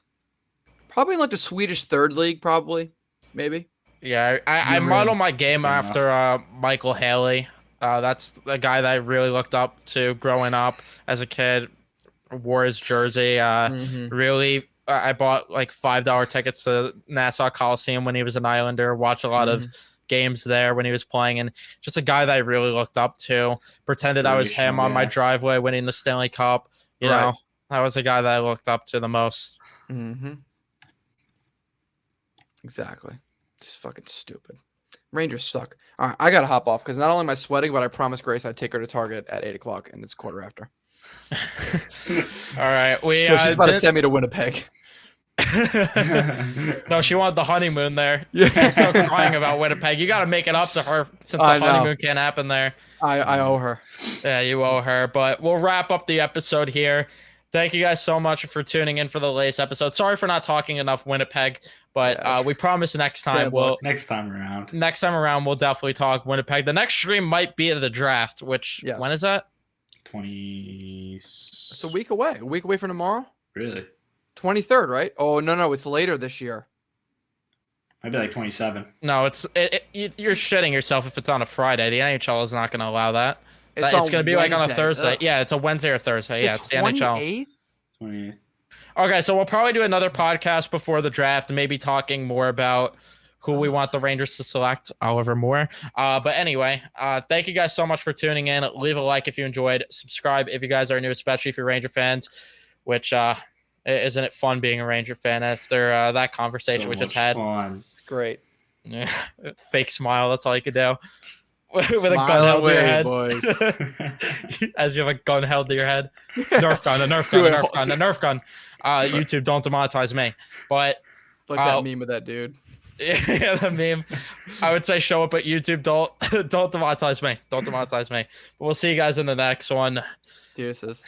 Probably in like the Swedish third league, probably. Maybe. Yeah, I You're model in. my game Fair enough. after Michael Haley. That's the guy that I really looked up to growing up as a kid. Wore his jersey. Mhm. Really, I bought like $5 tickets to Nassau Coliseum when he was an Islander. Watched a lot of games there when he was playing, and just a guy that I really looked up to. Pretended I was him Inspirational, on my yeah. driveway winning the Stanley Cup. You Right. know, that was the guy that I looked up to the most. Mm-hmm. Exactly. It's fucking stupid. Rangers suck. All right, I gotta hop off because not only am I sweating, but I promised Grace I'd take her to Target at 8 o'clock, and it's quarter after. All right, we. No, she's about to did- send me to Winnipeg. No, she wanted the honeymoon there. Yeah. She's still crying about Winnipeg. You got to make it up to her since I the know. honeymoon can't happen there. I owe her. Yeah, you owe her. But we'll wrap up the episode here. Thank you guys so much for tuning in for the latest episode. Sorry for not talking enough Winnipeg, but Yeah. we promise next time Bad luck. Next time around. we'll definitely talk Winnipeg. The next stream might be the draft, which Yes. when is that? 20. It's a week away. A week away from tomorrow. Really? 23rd, right? Oh no, it's later this year. Might be like 27. No, you're shitting yourself if it's on a Friday. The NHL is not going to allow that. It's It's going to be like on a Wednesday. Thursday. Ugh. Yeah, it's a Wednesday or Thursday. Yeah, it's the NHL. 28th? 28th. Okay, so we'll probably do another podcast before the draft, maybe talking more about who we want the Rangers to select, Oliver Moore. But anyway, thank you guys so much for tuning in. Leave a like if you enjoyed. Subscribe if you guys are new, especially if you're Ranger fans, which isn't it fun being a Ranger fan after that conversation So we just much had. fun. Great. Yeah, fake smile, that's all you could do. With a gun Smile held to your away, head. boys. As you have a gun held to your head. Nerf gun, a Nerf gun, a Do it. Nerf gun, a Nerf gun. YouTube, don't demonetize me. But Like that meme of that dude. yeah, the meme. I would say show up at YouTube. Don't demonetize me. Don't demonetize me. But we'll see you guys in the next one. Deuces.